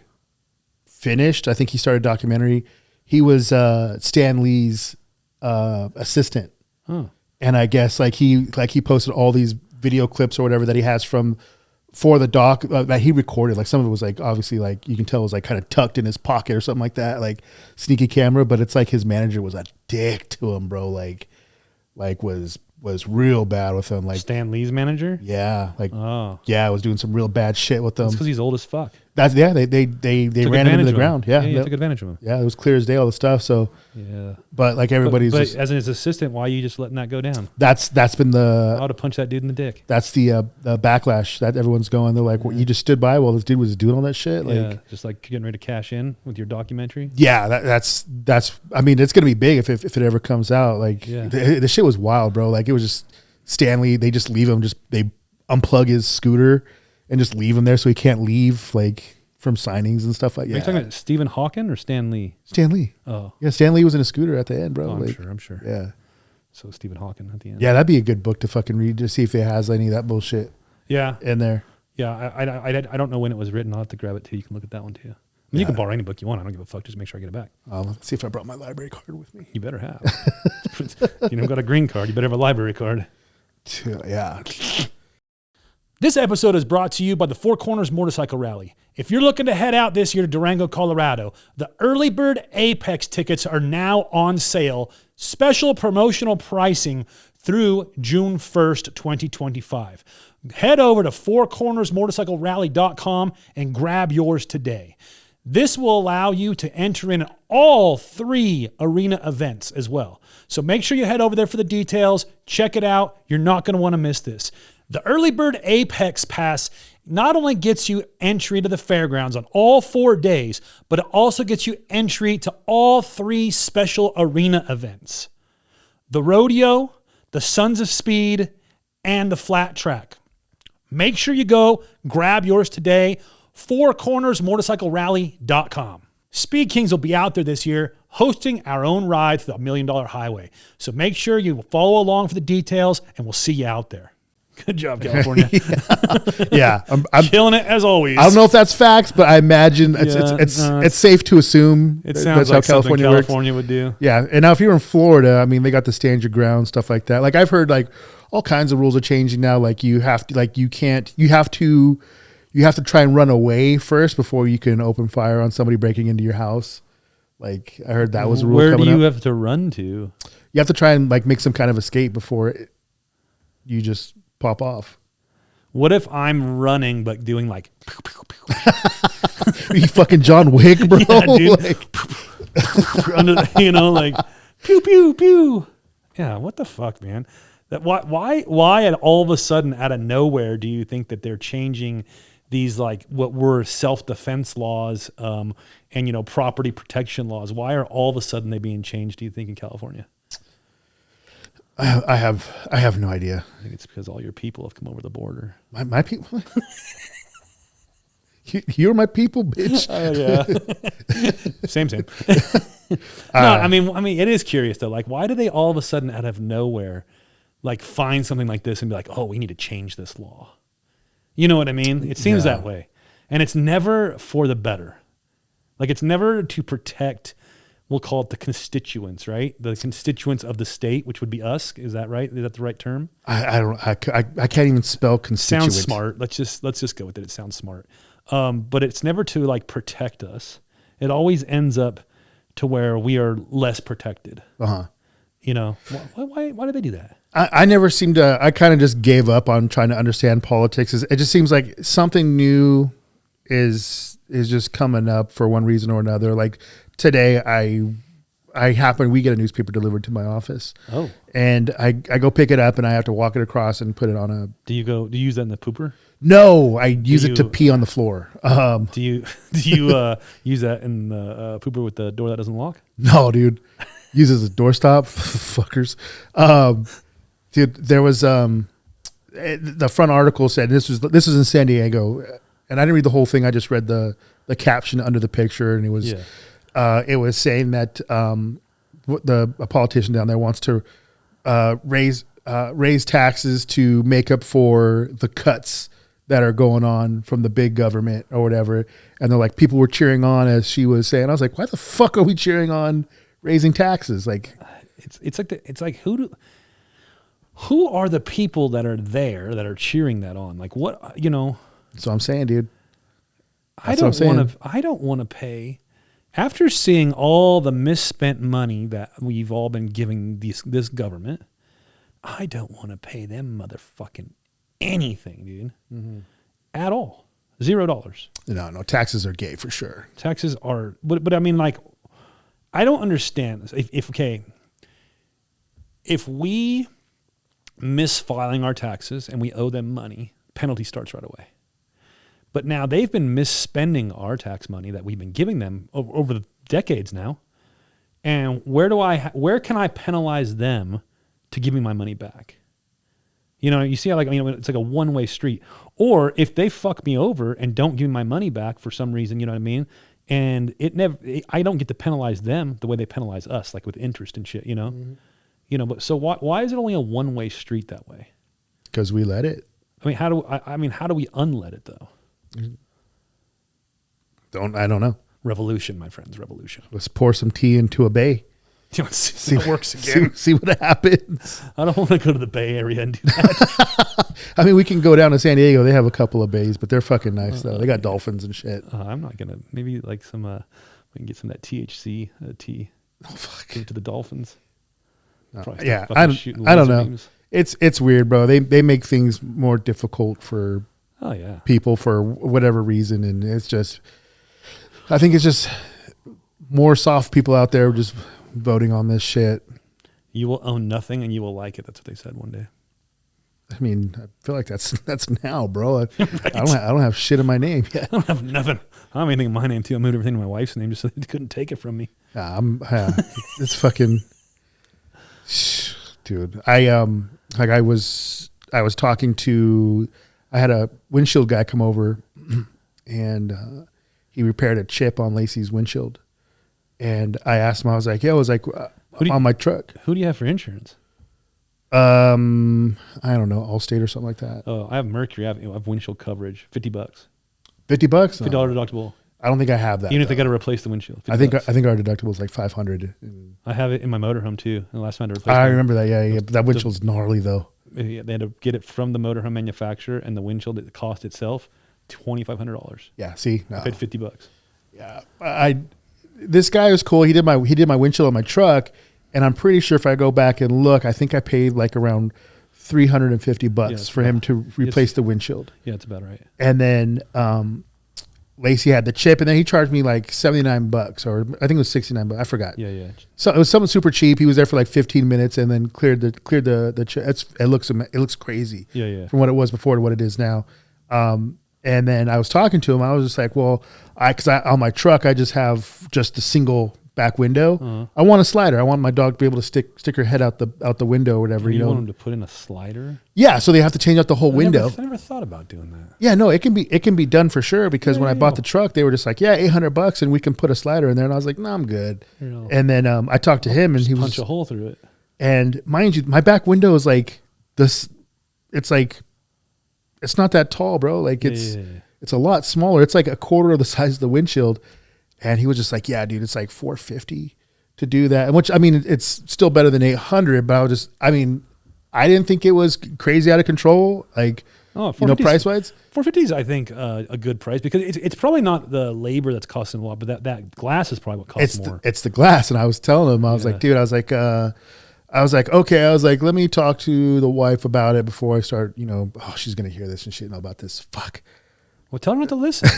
finished. I think he started a documentary. He was Stan Lee's assistant. Huh. And I guess he posted all these video clips or whatever that he has for the doc that he recorded. Like some of it was like obviously like you can tell it was like kind of tucked in his pocket or something like that, like sneaky camera. But it's like his manager was a dick to him, bro. Like was was real bad with him. Like Stan Lee's manager? Yeah. Like, Oh. yeah, I was doing some real bad shit with them. That's because he's old as fuck. They ran him into the ground. Yeah. Yeah, took advantage of him. Yeah, it was clear as day, all the stuff. So, yeah. But like everybody's but as his assistant, why are you just letting that go down? That's been I ought to punch that dude in the dick. That's the backlash that everyone's going. They're like, well, you just stood by while this dude was doing all that shit. Like, just like getting ready to cash in with your documentary. Yeah, that's. I mean, it's gonna be big if it ever comes out. Like, the shit was wild, bro. Like, it was just Stanley. They just leave him. They unplug his scooter and just leave him there so he can't leave. Like. From signings and stuff like that. Are you talking about Stephen Hawking or Stan Lee? Stan Lee. Oh. Yeah, Stan Lee was in a scooter at the end, bro. Oh, I'm sure. Yeah. So Stephen Hawking at the end. Yeah, that'd be a good book to fucking read to see if it has any of that bullshit in there. Yeah, I don't know when it was written. I'll have to grab it too. You can look at that one too. I mean, you can borrow any book you want. I don't give a fuck. Just make sure I get it back. Let's see if I brought my library card with me. You better have. You got a green card. You better have a library card. Yeah. This episode is brought to you by the Four Corners Motorcycle Rally. If you're looking to head out this year to Durango, Colorado, the Early Bird Apex tickets are now on sale. Special promotional pricing through June 1st, 2025. Head over to fourcornersmotorcyclerally.com and grab yours today. This will allow you to enter in all 3 arena events as well. So make sure you head over there for the details. Check it out. You're not going to want to miss this. The Early Bird Apex Pass not only gets you entry to the fairgrounds on all 4 days, but it also gets you entry to all 3 special arena events. The rodeo, the Sons of Speed, and the flat track. Make sure you go grab yours today. fourcornersmotorcyclerally.com. Speed Kings will be out there this year hosting our own ride through the $1 Million Highway. So make sure you follow along for the details and we'll see you out there. Good job, California. Yeah. I'm killing it as always. I don't know if that's facts, but I imagine it's safe to assume it sounds that's like how California would do. Yeah. And now if you're in Florida, I mean, they got the stand your ground, stuff like that. Like I've heard like all kinds of rules are changing now. Like you have to, you have to try and run away first before you can open fire on somebody breaking into your house. Like I heard that was a rule. Where do you have to run to? You have to try and like make some kind of escape before you just pop off. What if I'm running but doing like you fucking John Wick, bro? Yeah, dude. Like, like pew pew pew. Yeah, what the fuck, man? That why at all of a sudden out of nowhere do you think that they're changing these like what were self-defense laws and property protection laws? Why are all of a sudden they being changed, do you think, in California? I have no idea. I think it's because all your people have come over the border. My people? You're my people, bitch. Yeah. Same. No, I mean, it is curious though. Like, why do they all of a sudden out of nowhere, like, find something like this and be like, oh, we need to change this law? You know what I mean? It seems that way, and it's never for the better. Like, it's never to protect. We'll call it the constituents, right? The constituents of the state, which would be us. Is that right? Is that the right term? I can't even spell constituent. Sounds smart. Let's just go with it. It sounds smart. But it's never to like protect us. It always ends up to where we are less protected. Why do they do that? I never seem to. I kind of just gave up on trying to understand politics. It just seems like something new is just coming up for one reason or another. Like today, we get a newspaper delivered to my office. Oh, and I go pick it up and I have to walk it across and put it on a. Do you use that in the pooper? No, I use it to pee on the floor. Do you use that in the pooper with the door that doesn't lock? No, dude. Use it as a doorstop, fuckers. Dude, there was the front article said this was in San Diego, and I didn't read the whole thing. I just read the caption under the picture, and it was saying that a politician down there wants to raise taxes to make up for the cuts that are going on from the big government or whatever. And they're like, people were cheering on as she was saying. I was like, why the fuck are we cheering on raising taxes? Like, it's like who are the people that are there that are cheering that on? Like, what, That's what I'm saying, dude. I don't want to pay. After seeing all the misspent money that we've all been giving this government, I don't want to pay them motherfucking anything, dude. At all. $0. No, taxes are gay for sure. Taxes are, but I mean, like, I don't understand this. If we miss filing our taxes and we owe them money, penalty starts right away. But now they've been misspending our tax money that we've been giving them over the decades now. And where can I penalize them to give me my money back? You know, you see how it's like a one-way street. Or if they fuck me over and don't give me my money back for some reason, you know what I mean? And I don't get to penalize them the way they penalize us, like with interest and shit, you know? Mm-hmm. You know, but so why is it only a one-way street that way? Because we let it. I mean, how do we unlet it though? I don't know. Revolution, my friends, revolution. Let's pour some tea into a bay. You want to see if it works again? See what happens. I don't want to go to the Bay Area and do that. I mean, we can go down to San Diego. They have a couple of bays, but they're fucking nice though. They got dolphins and shit. I'm not gonna. Maybe like some. We can get some of that THC tea. Oh fuck! Give it to the dolphins. Yeah, I don't know. Beams. It's weird, bro. They make things more difficult for people for whatever reason, and it's just. I think it's just more soft people out there just voting on this shit. You will own nothing and you will like it. That's what they said one day. I mean, I feel like that's now, bro. Right. I don't have shit in my name yet. I don't have nothing. I don't have anything in my name too. I moved everything to my wife's name just so they couldn't take it from me. It's fucking dude. I was talking to. I had a windshield guy come over, and he repaired a chip on Lacey's windshield. And I asked him, I was like, on my truck. Who do you have for insurance? I don't know, Allstate or something like that. Oh, I have Mercury. I have windshield coverage. $50. $50? $50 deductible. I don't think I have that. Even if they got to replace the windshield. I think our deductible is like $500. I have it in my motorhome too. And the last time I replaced I remember that. Yeah. But that windshield's gnarly though. Yeah, they had to get it from the motorhome manufacturer, and the windshield, the cost itself, $2,500. Yeah. See, I paid $50. Yeah. This guy was cool. He did my windshield on my truck, and I'm pretty sure if I go back and look, I think I paid like around $350 for him to replace the windshield. Yeah, it's about right. And then Lacey had the chip, and then he charged me like $79, or I think it was $69. I forgot. Yeah. So it was something super cheap. He was there for like 15 minutes, and then cleared the chip. It looks crazy. Yeah. From what it was before to what it is now. And then I was talking to him. I was just like, well, because on my truck, I just have just a single back window. Uh-huh. I want a slider. I want my dog to be able to stick her head out the window or whatever. You want him to put in a slider? Yeah, so they have to change out the whole window. I never thought about doing that. Yeah, no, it can be done for sure. Because when I bought the truck, they were just like, $800, and we can put a slider in there. And I was like, no, I'm good. And then I talked to him, and he was punch a hole through it. And mind you, my back window is like this. It's like it's not that tall, bro. Like it's a lot smaller. It's like a quarter of the size of the windshield. And he was just like, yeah, dude, it's like $450 to do that. And which, I mean, it's still better than $800, but I didn't think it was crazy out of control. Like, price wise. $450 is, I think, a good price, because it's probably not the labor that's costing a lot, but that glass is probably what costs more. It's the glass. And I was telling him, I was like, dude, okay. Let me talk to the wife about it before I start, she's going to hear this and shit about this. Fuck. Well, tell her not to listen.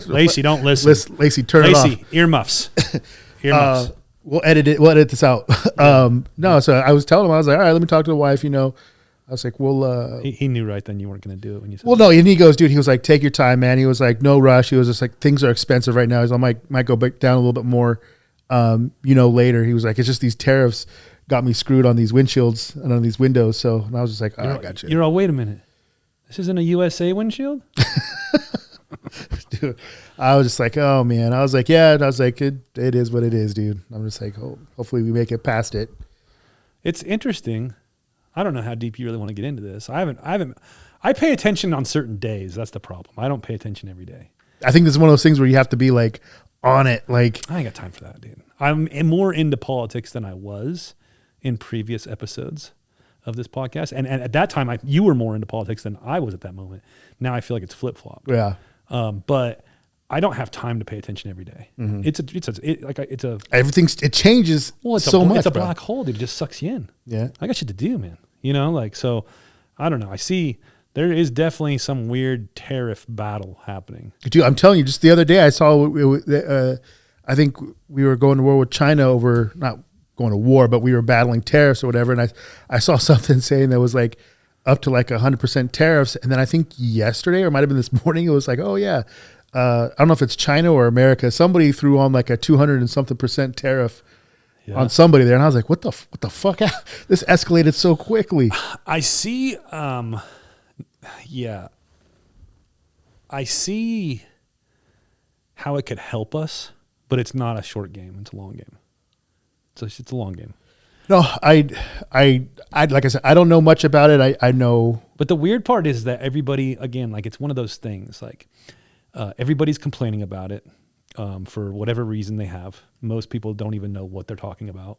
Lacey, don't listen. Lacey, turn it off. Lacey, earmuffs. Earmuffs. We'll edit it. We'll edit this out. No, so I was telling him, I was like, all right, let me talk to the wife, I was like, well, he knew right then you weren't going to do it when you said well, no, and he goes, dude, he was like, take your time, man. He was like, no rush. He was just like, things are expensive right now. He's like, might go back down a little bit more, later. He was like, it's just these tariffs got me screwed on these windshields and on these windows. So, and I was just like, I got you. You're all, wait a minute. This isn't a USA windshield? Dude, I was just like, oh man. I was like, yeah. And I was like, it is what it is, dude. I'm just like, hopefully we make it past it. It's interesting. I don't know how deep you really want to get into this. I pay attention on certain days. That's the problem. I don't pay attention every day. I think this is one of those things where you have to be like on it. Like, I ain't got time for that, dude. I'm more into politics than I was in previous episodes of this podcast. And at that time, you were more into politics than I was at that moment. Now I feel like it's flip-flop. Yeah. But I don't have time to pay attention every day. Mm-hmm. It changes so much. It's a black hole, dude. It just sucks you in. Yeah. I got shit to do, man. You know, like, so I don't know. I see there is definitely some weird tariff battle happening. Dude, I'm telling you, just the other day I saw, I think we were going to war with China over, not going to war, but we were battling tariffs or whatever. And I saw something saying that was like up to like 100% tariffs. And then I think yesterday, or it might've been this morning, it was like, oh yeah. I don't know if it's China or America. Somebody threw on like a 200 and something % tariff on somebody there. And I was like, what the fuck? This escalated so quickly. I see, I see how it could help us, but it's not a short game. It's a long game. It's a long game. No, I like I said, I don't know much about it. I know. But the weird part is that everybody, again, like it's one of those things, like everybody's complaining about it for whatever reason they have. Most people don't even know what they're talking about.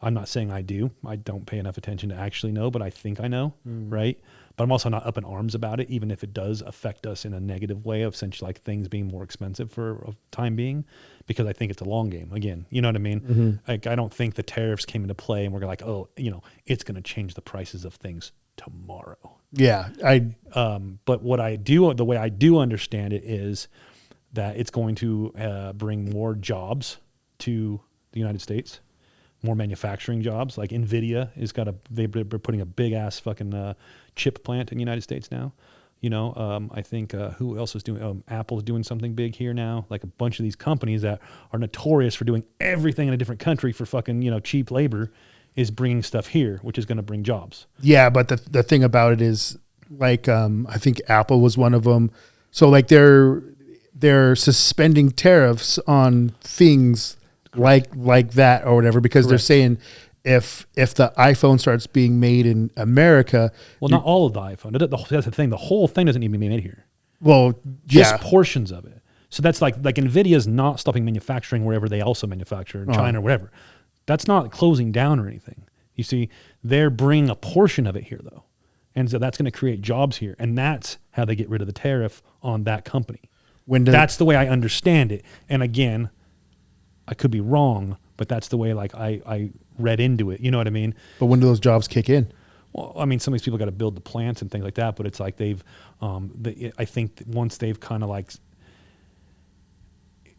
I'm not saying I do. I don't pay enough attention to actually know, but I think I know, right? But I'm also not up in arms about it, even if it does affect us in a negative way of essentially like things being more expensive for a time being, because I think it's a long game. Again, you know what I mean? Mm-hmm. Like I don't think the tariffs came into play and we're like, oh, you know, it's going to change the prices of things tomorrow. Yeah, but what I do, the way I do understand it is that it's going to bring more jobs to the United States. More manufacturing jobs, like NVIDIA they're putting a big ass fucking chip plant in the United States now. You know, I think who else is doing? Apple's doing something big here now. Like a bunch of these companies that are notorious for doing everything in a different country for fucking, you know, cheap labor is bringing stuff here, which is going to bring jobs. Yeah, but the thing about it is, like, I think Apple was one of them. So like they're suspending tariffs on things like that or whatever, because they're saying if the iPhone starts being made in America, well, not all of the iPhone. That's the thing. The whole thing doesn't even be made here. Well, just portions of it. So that's like NVIDIA's not stopping manufacturing wherever they also manufacture in China or whatever. That's not closing down or anything. You see, they're bringing a portion of it here though, and so that's going to create jobs here, and that's how they get rid of the tariff on that company. That's the way I understand it. And again, I could be wrong, but that's the way like I read into it. You know what I mean? But when do those jobs kick in? Well, I mean, some of these people got to build the plants and things like that, but it's like they've, I think once they've kind of like,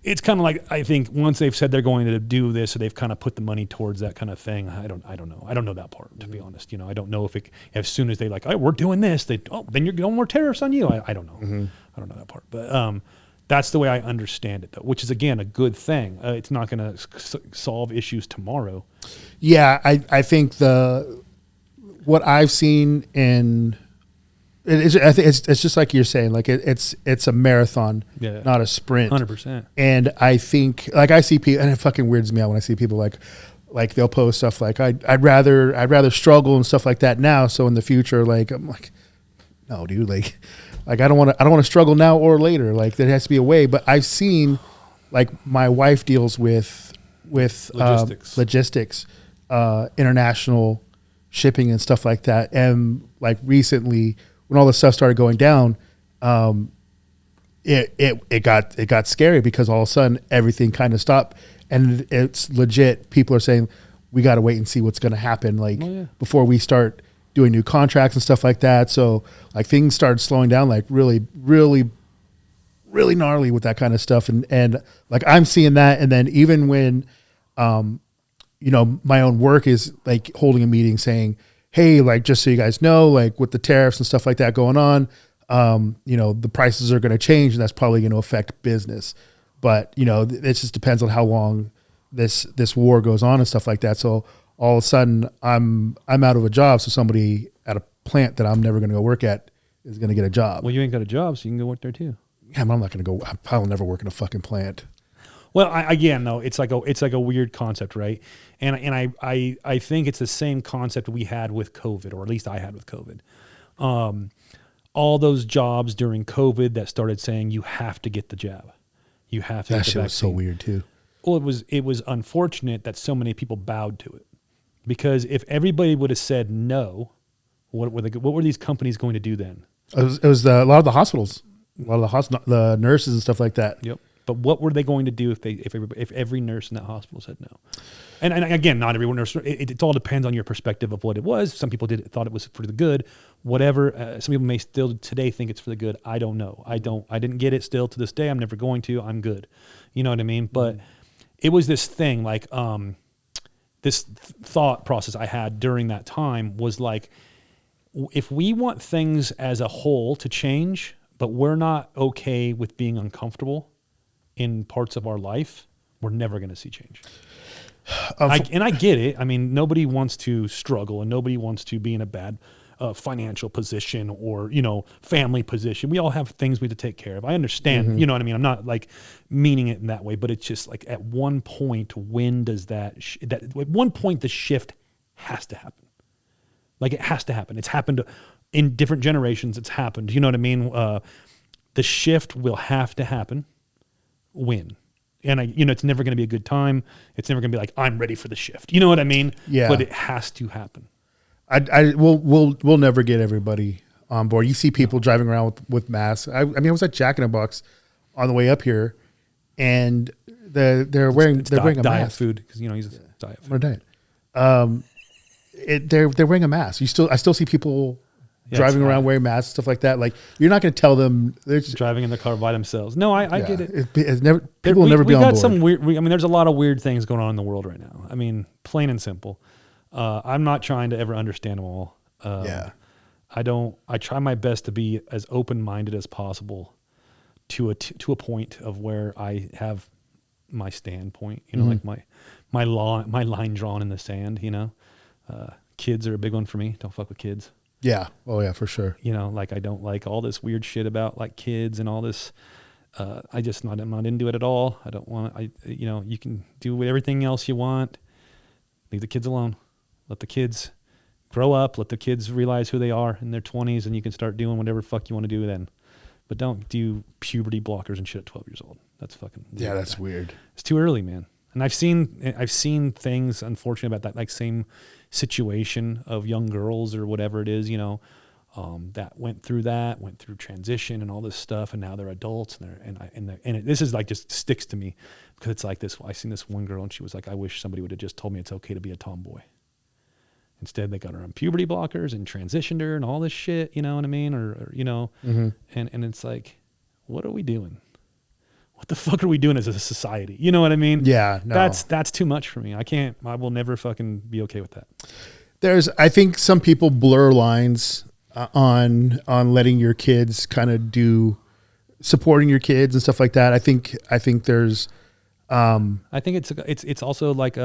it's kind of like, I think once they've said they're going to do this, so they've kind of put the money towards that kind of thing. I don't know. I don't know that part, to be honest. You know, I don't know if as soon as they like, oh, we're doing this, then you're going more tariffs on you. I don't know. Mm-hmm. I don't know that part, but, that's the way I understand it, though, which is, again, a good thing. It's not going to solve issues tomorrow. Yeah, I think what I've seen in I think it's just like you're saying, like it's a marathon, not a sprint. 100%. And I think, like, I see people, and it fucking weirds me out when I see people like they'll post stuff like I'd rather struggle and stuff like that now. So in the future, like I'm like, no, dude, like I don't want to struggle now or later. Like there has to be a way. But I've seen, like, my wife deals with logistics, international shipping and stuff like that. And like recently, when all this stuff started going down, it got scary, because all of a sudden everything kind of stopped, and it's legit. People are saying we got to wait and see what's going to happen, like before we start doing new contracts and stuff like that. So like things started slowing down, like really, really, really gnarly with that kind of stuff. And like I'm seeing that. And then even when, you know, my own work is like holding a meeting saying, hey, like, just so you guys know, like with the tariffs and stuff like that going on, you know, the prices are going to change, and that's probably going to affect business. But, you know, it just depends on how long this war goes on and stuff like that. So all of a sudden I'm out of a job. So somebody at a plant that I'm never going to go work at is going to get a job. Well, you ain't got a job, so you can go work there too. Yeah, but I'm not going to go. I'll never work in a fucking plant. Well, again, though, it's like a weird concept, right? And I think it's the same concept we had with COVID, or at least I had with COVID. All those jobs during COVID that started saying you have to get the jab, you have to. That get the shit was so vaccine. weird too. Well, it was unfortunate that so many people bowed to it, because if everybody would have said no, what were these companies going to do then? It was a lot of the hospitals, the nurses and stuff like that. Yep. But what were they going to do if every nurse in that hospital said no? And again, not every nurse. It all depends on your perspective of what it was. Some people thought it was for the good, whatever. Some people may still today think it's for the good. I don't know. I didn't get it still to this day. I'm never going to. I'm good. You know what I mean? But it was this thing like this thought process I had during that time was like, if we want things as a whole to change, but we're not okay with being uncomfortable in parts of our life, we're never going to see change. And I get it. I mean, nobody wants to struggle and nobody wants to be in a bad financial position or, family position. We all have things we have to take care of. I understand, you know what I mean? I'm not like meaning it in that way, but it's just like at one point, when does at one point the shift has to happen. Like it has to happen. It's happened in different generations. It's happened. You know what I mean? The shift will have to happen. When? And it's never going to be a good time. It's never going to be like, I'm ready for the shift. You know what I mean? Yeah. But it has to happen. We'll never get everybody on board. You see people driving around with masks. I was at Jack in the Box on the way up here, and they're wearing a diet mask. Food because he's a diet food. Or diet. They're wearing a mask. I still see people driving around wearing masks, stuff like that. Like, you're not going to tell them they're just driving in the car by themselves. No, I get it. People will never be on board. Some weird. There's a lot of weird things going on in the world right now. I mean, plain and simple. I'm not trying to ever understand them all. I try my best to be as open-minded as possible to a point of where I have my standpoint. Like my line drawn in the sand. Kids are a big one for me. Don't fuck with kids. Yeah. Oh yeah, for sure. Like I don't like all this weird shit about like kids and all this. I'm not into it at all. I don't want. You can do everything else you want. Leave the kids alone. Let the kids grow up. Let the kids realize who they are in their 20s, and you can start doing whatever fuck you want to do then. But don't do puberty blockers and shit at 12 years old. That's fucking weird. Yeah, that's weird. It's too early, man. And I've seen things, unfortunately, about that like same situation of young girls or whatever it is, that went through transition and all this stuff, and now they're adults, this is like just sticks to me because it's like this. I seen this one girl, and she was like, "I wish somebody would have just told me it's okay to be a tomboy." Instead, they got her on puberty blockers and transitioned her and all this shit. You know what I mean? And it's like, what are we doing? What the fuck are we doing as a society? You know what I mean? Yeah, no. That's too much for me. I will never fucking be okay with that. I think some people blur lines on letting your kids kind of do supporting your kids and stuff like that. I think there's I think it's also like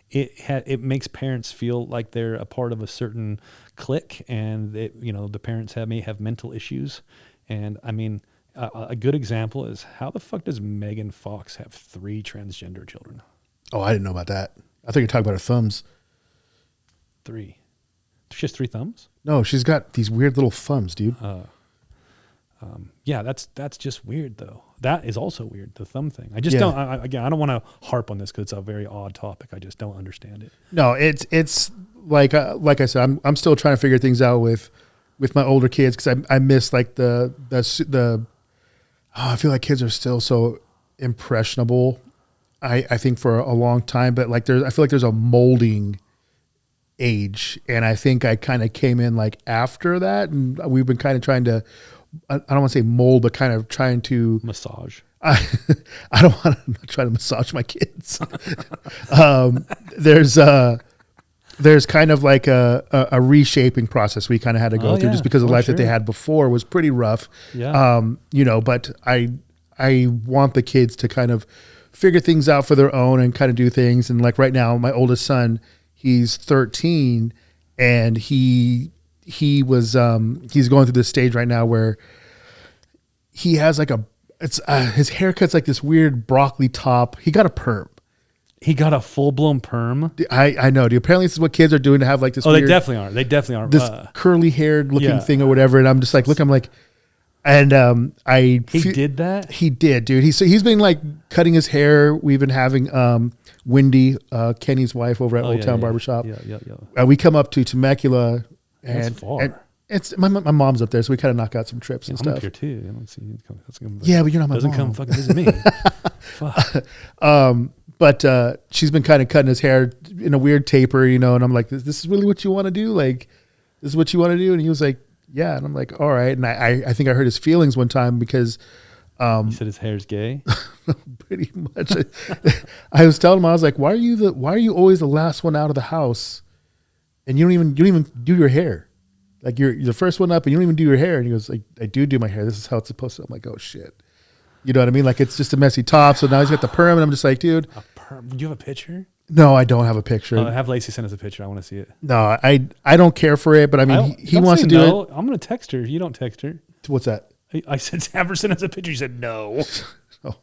it makes parents feel like they're a part of a certain clique, and the parents may have mental issues. And I mean, a good example is, how the fuck does Megan Fox have 3 transgender children? Oh, I didn't know about that. I thought you were talking about her thumbs. 3. She has 3 thumbs? No, she's got these weird little thumbs, dude. Yeah, that's just weird though. That is also weird, the thumb thing. I just don't. I don't want to harp on this because it's a very odd topic. I just don't understand it. No, it's like I said, I'm still trying to figure things out with my older kids because I miss like the I feel like kids are still so impressionable. I think for a long time, but like I feel like there's a molding age, and I think I kind of came in like after that, and we've been kind of trying to, I don't want to say mold, but kind of trying to massage. I don't want to try to massage my kids. There's kind of like a reshaping process we kind of had to go through just because the life that they had before was pretty rough. Yeah. But I want the kids to kind of figure things out for their own and kind of do things. And like right now, my oldest son, he's 13, and he's going through this stage right now where he has like his haircut's like this weird broccoli top. He got a perm. He got a full-blown perm? I know. Apparently this is what kids are doing to have like this weird, they definitely are. They definitely are. This curly-haired looking thing or whatever. And I'm just like, look, I'm like, and He did that? He did, dude. He's been like cutting his hair. We've been having Wendy, Kenny's wife over at Old Town Barbershop. Yeah. We come up to Temecula. That's far. It's my mom's up there, so we kind of knock out some trips and I'm stuff. up here too. I don't see you. Yeah, but you're not my doesn't mom. come fucking visit me. Fuck. But she's been kind of cutting his hair in a weird taper, and I'm like, this is really what you want to do? Like, this is what you want to do? And he was like, yeah. And I'm like, all right. And I think I hurt his feelings one time because You said his hair's gay? pretty much. I was telling him, I was like, why are you always the last one out of the house? And you don't even do your hair. Like you're the first one up and you don't even do your hair. And he goes like, I do my hair. This is how it's supposed to. I'm like, oh shit. You know what I mean? Like it's just a messy top. So now he's got the perm and I'm just like, dude. Do you have a picture? No, I don't have a picture. Have Lacey send us a picture. I want to see it. No, I don't care for it, but I mean, he wants to do it. I'm going to text her. You don't text her. What's that? I said, have her send us a picture. You said no. Oh,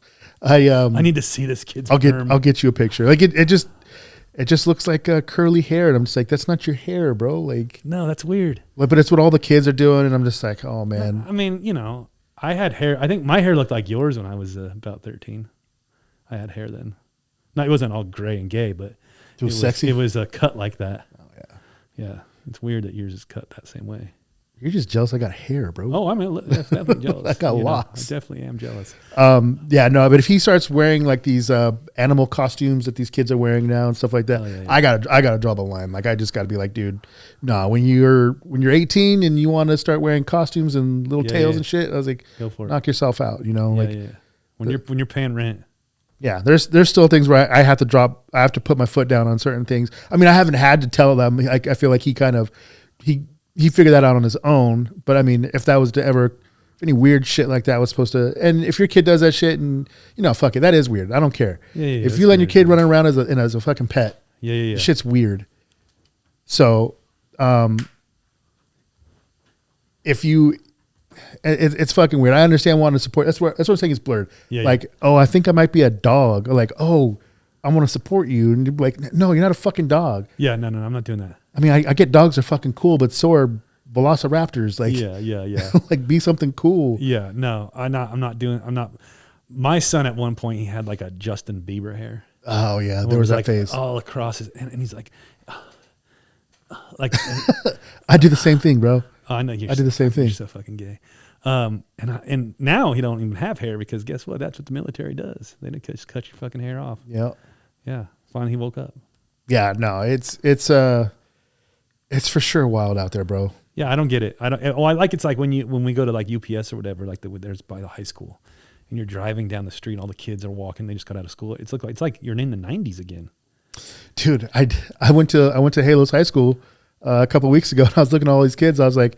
I need to see this kid's perm. I'll get you a picture. Like it just looks like curly hair, and I'm just like, that's not your hair, bro. Like, no, that's weird. But it's what all the kids are doing, and I'm just like, oh man. I mean, I had hair. I think my hair looked like yours when I was about 13. I had hair then. No, it wasn't all gray and gay, but it was sexy. It was a cut like that. Oh yeah. Yeah, it's weird that yours is cut that same way. You're just jealous I got hair, bro. Oh, I'm definitely jealous. I got locks. I definitely am jealous. Yeah, no, but if he starts wearing like these animal costumes that these kids are wearing now and stuff like that, yeah. I gotta draw the line. Like I just gotta be like, dude, nah. When you're 18 and you want to start wearing costumes and little tails and shit, I was like, go for it. Knock yourself out. When you're paying rent. Yeah, there's still things where I have to put my foot down on certain things. I mean, I haven't had to tell them. I feel like he figured that out on his own. But I mean, if that was to ever, if any weird shit like that was supposed to, and if your kid does that shit and, fuck it, that is weird. I don't care. Yeah, if you let your kid running around as a fucking pet, shit's weird. So, it's fucking weird. I understand wanting to support. That's what I'm saying is blurred. Oh, I think I might be a dog. Or like, oh, I want to support you. And you're like, no, you're not a fucking dog. Yeah, no, I'm not doing that. I mean, I get dogs are fucking cool, but so are velociraptors. Like, yeah. Like, be something cool. Yeah, no, I'm not. My son at one point, he had like a Justin Bieber hair. Oh yeah, there was that like phase all across his, and he's like, I do the same thing, bro. I know I do the same thing. You're so fucking gay. And now he don't even have hair because guess what? That's what the military does. They just cut your fucking hair off. Yeah. Finally, he woke up. Yeah, no, it's for sure wild out there, bro. Yeah, I don't get it. It's like when we go to like UPS or whatever, like there's by the high school, and you're driving down the street, and all the kids are walking. They just got out of school. It's like you're in the 90s again. Dude, I went to Halo's high school a couple of weeks ago, and I was looking at all these kids. I was like,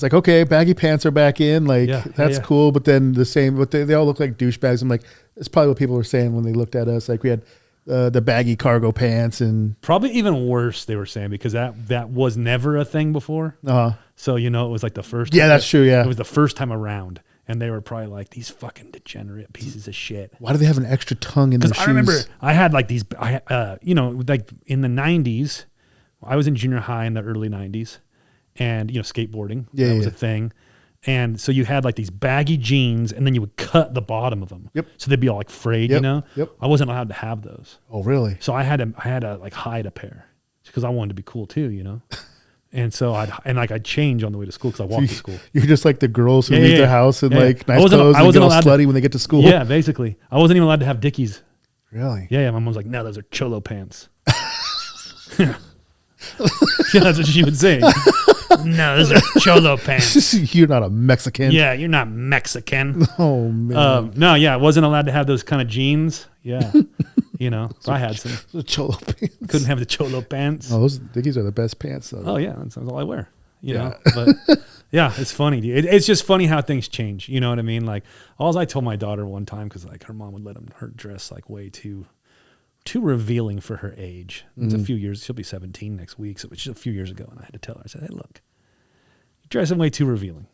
okay, baggy pants are back in. Like, that's cool. But then but they all look like douchebags. I'm like, that's probably what people were saying when they looked at us. Like, we had the baggy cargo pants and probably even worse. They were saying because that was never a thing before. So it was like the first. Yeah, that's true. Yeah, it was the first time around, and they were probably like these fucking degenerate pieces of shit. Why do they have an extra tongue in their shoes? Because I remember I had like these. Like in the 90s. I was in junior high in the early 90s and, skateboarding, that was a thing. And so you had like these baggy jeans and then you would cut the bottom of them. Yep. So they'd be all like frayed, Yep. I wasn't allowed to have those. Oh, really? So I had to like hide a pair because I wanted to be cool too, And so I'd change on the way to school because I walked to school. You're just like the girls who leave their house and like nice clothes and get all slutty when they get to school. Yeah, basically. I wasn't even allowed to have Dickies. Really? Yeah, my mom was like, no, those are cholo pants. Yeah, that's what she would say. No, those are cholo pants. You're not a Mexican. Yeah, you're not Mexican. Oh, man. No, I wasn't allowed to have those kind of jeans. Yeah. So I had some. The cholo pants. Couldn't have the cholo pants. Oh, those Dickies are the best pants, though. Oh, yeah. That's all I wear. You know? But yeah, it's funny. Dude. It's just funny how things change. You know what I mean? Like, all I told my daughter one time, because like her mom would let her dress like way too revealing for her age. It's a few years. She'll be 17 next week. So it's just a few years ago. And I had to tell her, I said, hey, look, you're dressing way too revealing.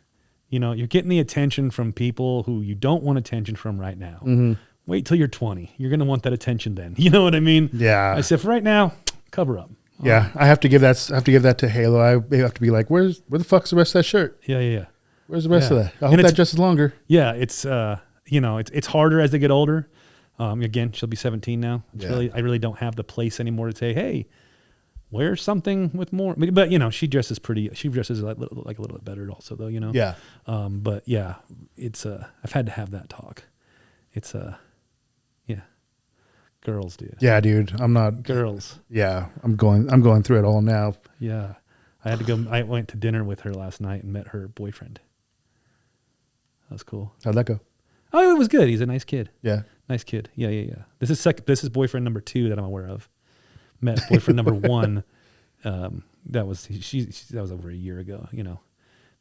You're getting the attention from people who you don't want attention from right now. Mm-hmm. Wait till you're 20. You're going to want that attention then. You know what I mean? Yeah. I said, for right now, cover up. Yeah. I have to give that to Halo. I have to be like, where the fuck's the rest of that shirt? Yeah. Where's the rest of that? I hope that dresses longer. Yeah. It's, it's harder as they get older. Again, she'll be 17 now. I really don't have the place anymore to say, hey, wear something with more. But you know, she dresses like a little bit better also, though. You know. Yeah. But yeah, it's I've had to have that talk. It's yeah, girls, dude. Yeah, dude. I'm not Girls. Yeah, I'm going through it all now. Yeah, I had to go. I went to dinner with her last night and met her boyfriend. That was cool. How'd that go? Oh, it was good. He's a nice kid. Yeah. Nice kid. Yeah. This is boyfriend number 2 that I'm aware of. Met boyfriend number 1. That was that was over a year ago, you know.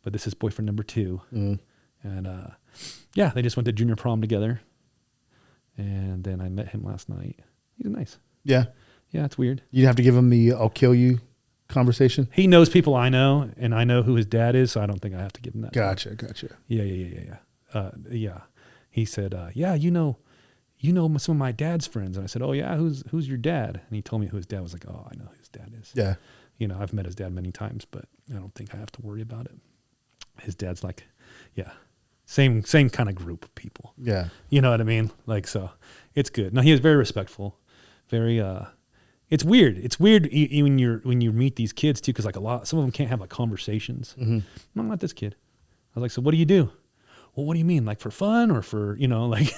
But this is boyfriend number 2. Mm. And yeah, they just went to junior prom together. And then I met him last night. He's nice. Yeah. Yeah, it's weird. You have to give him the "I'll kill you" conversation. He knows people I know, and I know who his dad is, so I don't think I have to give him that. Gotcha. Yeah. He said, "Yeah, you know some of my dad's friends." And I said, "Oh yeah, who's your dad?" And he told me who his dad was. Like, "Oh, I know who his dad is." Yeah. You know, I've met his dad many times, but I don't think I have to worry about it. His dad's like, yeah, same kind of group of people. Yeah. You know what I mean? Like, so it's good. Now he is very respectful, very. It's weird. It's weird when you meet these kids too, because like some of them can't have like conversations. Mm-hmm. I'm not this kid. I was like, so what do you do? Well, what do you mean? Like for fun or for, you know, like.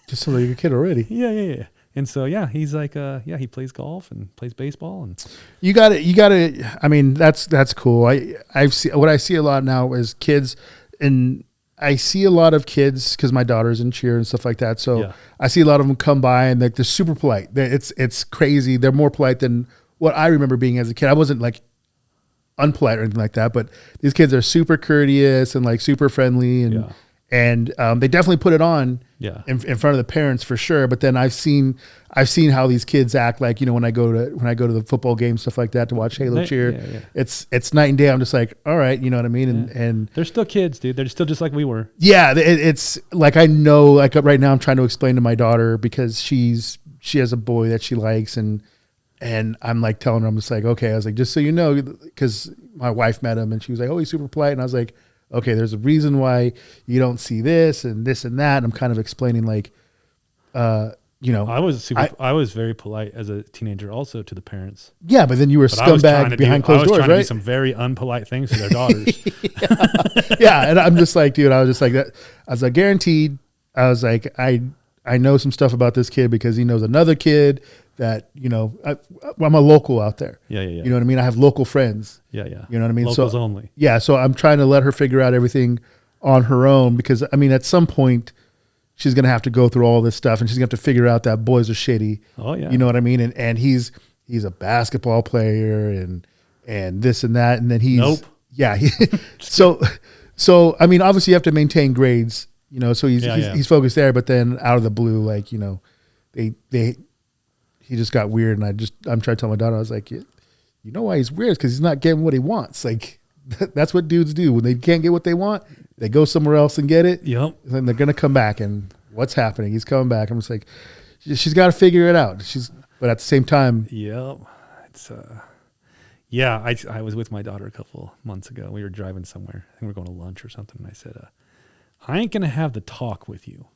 Just so like a kid already. Yeah. And so, yeah, he's like, he plays golf and plays baseball. And You got to, I mean, that's cool. What I see a lot now is kids, and I see a lot of kids because my daughter's in cheer and stuff like that. So yeah. I see a lot of them come by and like they're super polite. It's crazy. They're more polite than what I remember being as a kid. I wasn't like unpolite or anything like that, but these kids are super courteous and like super friendly and they definitely put it on in front of the parents for sure. But then I've seen how these kids act, like, you know, when I go to the football game, stuff like that, to watch Halo cheer. It's night and day. I'm just like, all right, you know what I mean? And they're still kids, dude. They're still just like we were. Yeah. It's like, I know, like right now I'm trying to explain to my daughter because she has a boy that she likes, and I'm like telling her, I'm just like, okay, I was like, just so you know, because my wife met him and she was like, oh, he's super polite. And I was like, okay, there's a reason why you don't see this and this and that. And I'm kind of explaining like, you know, I was very polite as a teenager also to the parents. Yeah, but then you were a scumbag behind closed doors, right? I was trying to do some very unpolite things to their daughters. Yeah, and I'm just like, dude, I was just like that. I was like, guaranteed. I was like, I know some stuff about this kid because he knows another kid that, you know, I'm a local out there. Yeah. You know what I mean? I have local friends. Yeah. You know what I mean? Locals only. Yeah, so I'm trying to let her figure out everything on her own because, I mean, at some point, she's going to have to go through all this stuff and she's going to have to figure out that boys are shitty. Oh, yeah. You know what I mean? And he's a basketball player and this and that. And then he's... Nope. Yeah. So, I mean, obviously you have to maintain grades, you know, so he's focused there, but then out of the blue, like, you know, he just got weird, and I'm trying to tell my daughter, I was like, you know why he's weird? Because he's not getting what he wants. Like, that's what dudes do. When they can't get what they want, they go somewhere else and get it. Yep. And then they're going to come back, and what's happening? He's coming back. I'm just like, she's got to figure it out. But at the same time. Yep. It's, yeah, I was with my daughter a couple months ago. We were driving somewhere. I think we were going to lunch or something. And I said, I ain't going to have the talk with you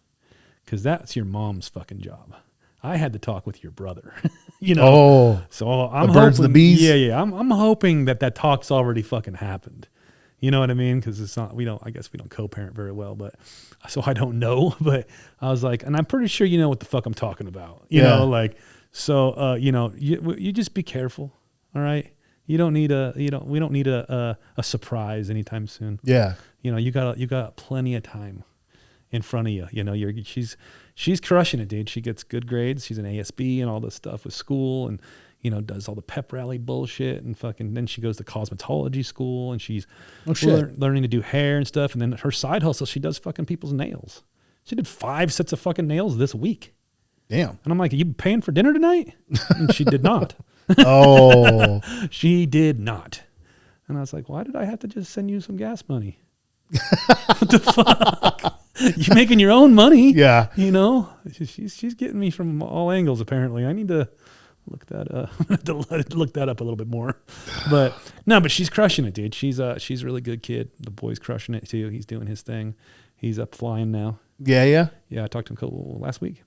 because that's your mom's fucking job. I had to talk with your brother, you know. Oh, so I'm the birds and the bees. Yeah. I'm hoping that talk's already fucking happened. You know what I mean? Because it's not. I guess we don't co-parent very well, but so I don't know. But I was like, and I'm pretty sure you know what the fuck I'm talking about. You know, like so. You know, you just be careful. All right. We don't need a surprise anytime soon. Yeah. You know, you got plenty of time in front of you. You know, she's crushing it, dude. She gets good grades. She's an ASB and all this stuff with school, and you know, does all the pep rally bullshit and fucking. Then she goes to cosmetology school, and she's learning to do hair and stuff. And then her side hustle, she does fucking people's nails. She did 5 sets of fucking nails this week. Damn. And I'm like, are you paying for dinner tonight? And she did not. Oh. She did not. And I was like, why did I have to just send you some gas money? What the fuck? You're making your own money. Yeah. You know, she's getting me from all angles, apparently. I need to look that up. I'm going to have to look that up a little bit more. But no, but she's crushing it, dude. She's a really good kid. The boy's crushing it too. He's doing his thing. He's up flying now. Yeah. Yeah, I talked to him last week.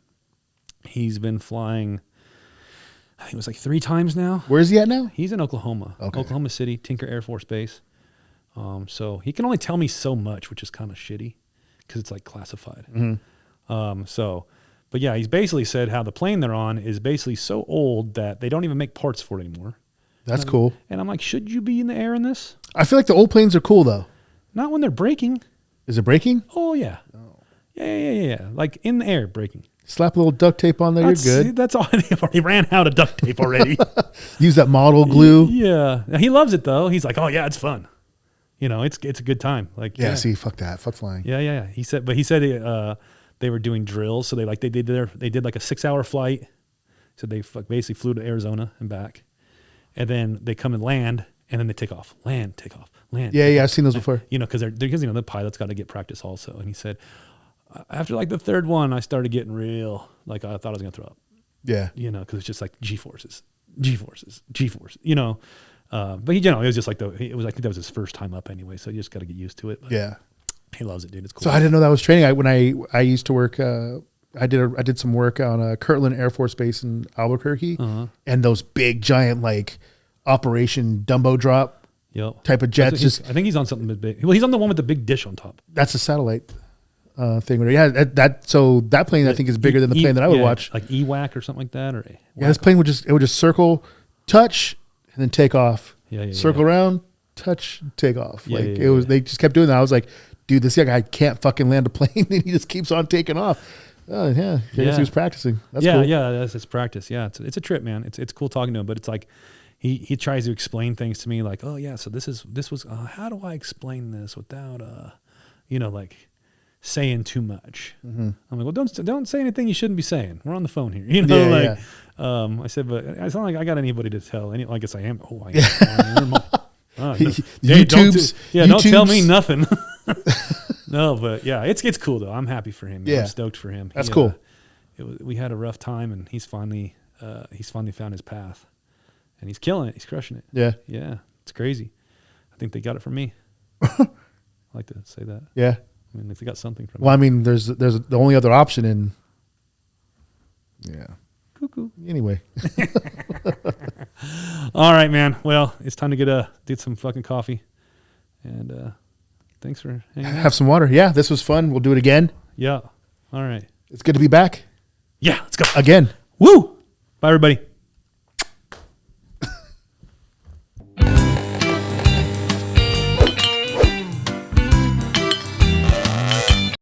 He's been flying I think it was like 3 times now. Where is he at now? He's in Oklahoma. Okay. Oklahoma City, Tinker Air Force Base. So he can only tell me so much, which is kind of shitty because it's like classified. But yeah, he's basically said how the plane they're on is basically so old that they don't even make parts for it anymore. That's cool. And I'm like, should you be in the air in this? I feel like the old planes are cool though. Not when they're braking. Is it breaking? Oh yeah. Yeah. Like in the air braking. Slap a little duct tape on there, you're good. That's all. He ran out of duct tape already. Use that model glue. Yeah. He loves it though. He's like, oh yeah, it's fun. It's a good time. Like See, fuck that. Fuck flying. Yeah. He said they were doing drills, so they did like a 6-hour flight. So they basically flew to Arizona and back, and then they come and land, and then they take off, land, take off, land. Yeah, I've seen those before. Because the pilot's got to get practice also. And he said, after like the third one, I started getting real, like I thought I was gonna throw up. Yeah. Because it's just like G-forces. But it was just like I think that was his first time up anyway, so you just got to get used to it. But yeah. He loves it, dude. It's cool. So I didn't know that was training. When I used to work, I did some work on Kirtland Air Force Base in Albuquerque, and those big giant like Operation Dumbo Drop type of jets. I think he's on something big. Well, he's on the one with the big dish on top. That's a satellite thing. Yeah, that plane I think is bigger than the plane that I would watch, like EWAC or something like that. Or this plane would just circle, touch, and then take off. Circle around, touch, take off. They just kept doing that. I was like, dude, this guy can't fucking land a plane, and he just keeps on taking off. Oh yeah, I guess he was practicing. That's cool. That's his practice. Yeah, it's a trip, man. It's cool talking to him, but it's like he tries to explain things to me, like, oh yeah, so this was how do I explain this without like saying too much? I'm like, well, don't say anything you shouldn't be saying. We're on the phone here, I said, but it's not like I got anybody to tell. I guess I am. Oh, I am. Don't tell me nothing. No, but yeah, it's cool though. I'm happy for him. Yeah. I'm stoked for him. That's cool. We had a rough time, and he's finally found his path, and he's killing it. He's crushing it. Yeah, it's crazy. I think they got it from me. I like to say that. Yeah, I mean, if they got something from. Well, I mean, there's the only other option in. Yeah. Cuckoo. Anyway. All right, man. Well, it's time to get some fucking coffee, and thanks for hanging out. Have some water. Yeah, this was fun. We'll do it again. Yeah. All right. It's good to be back. Yeah, let's go again. Woo! Bye, everybody.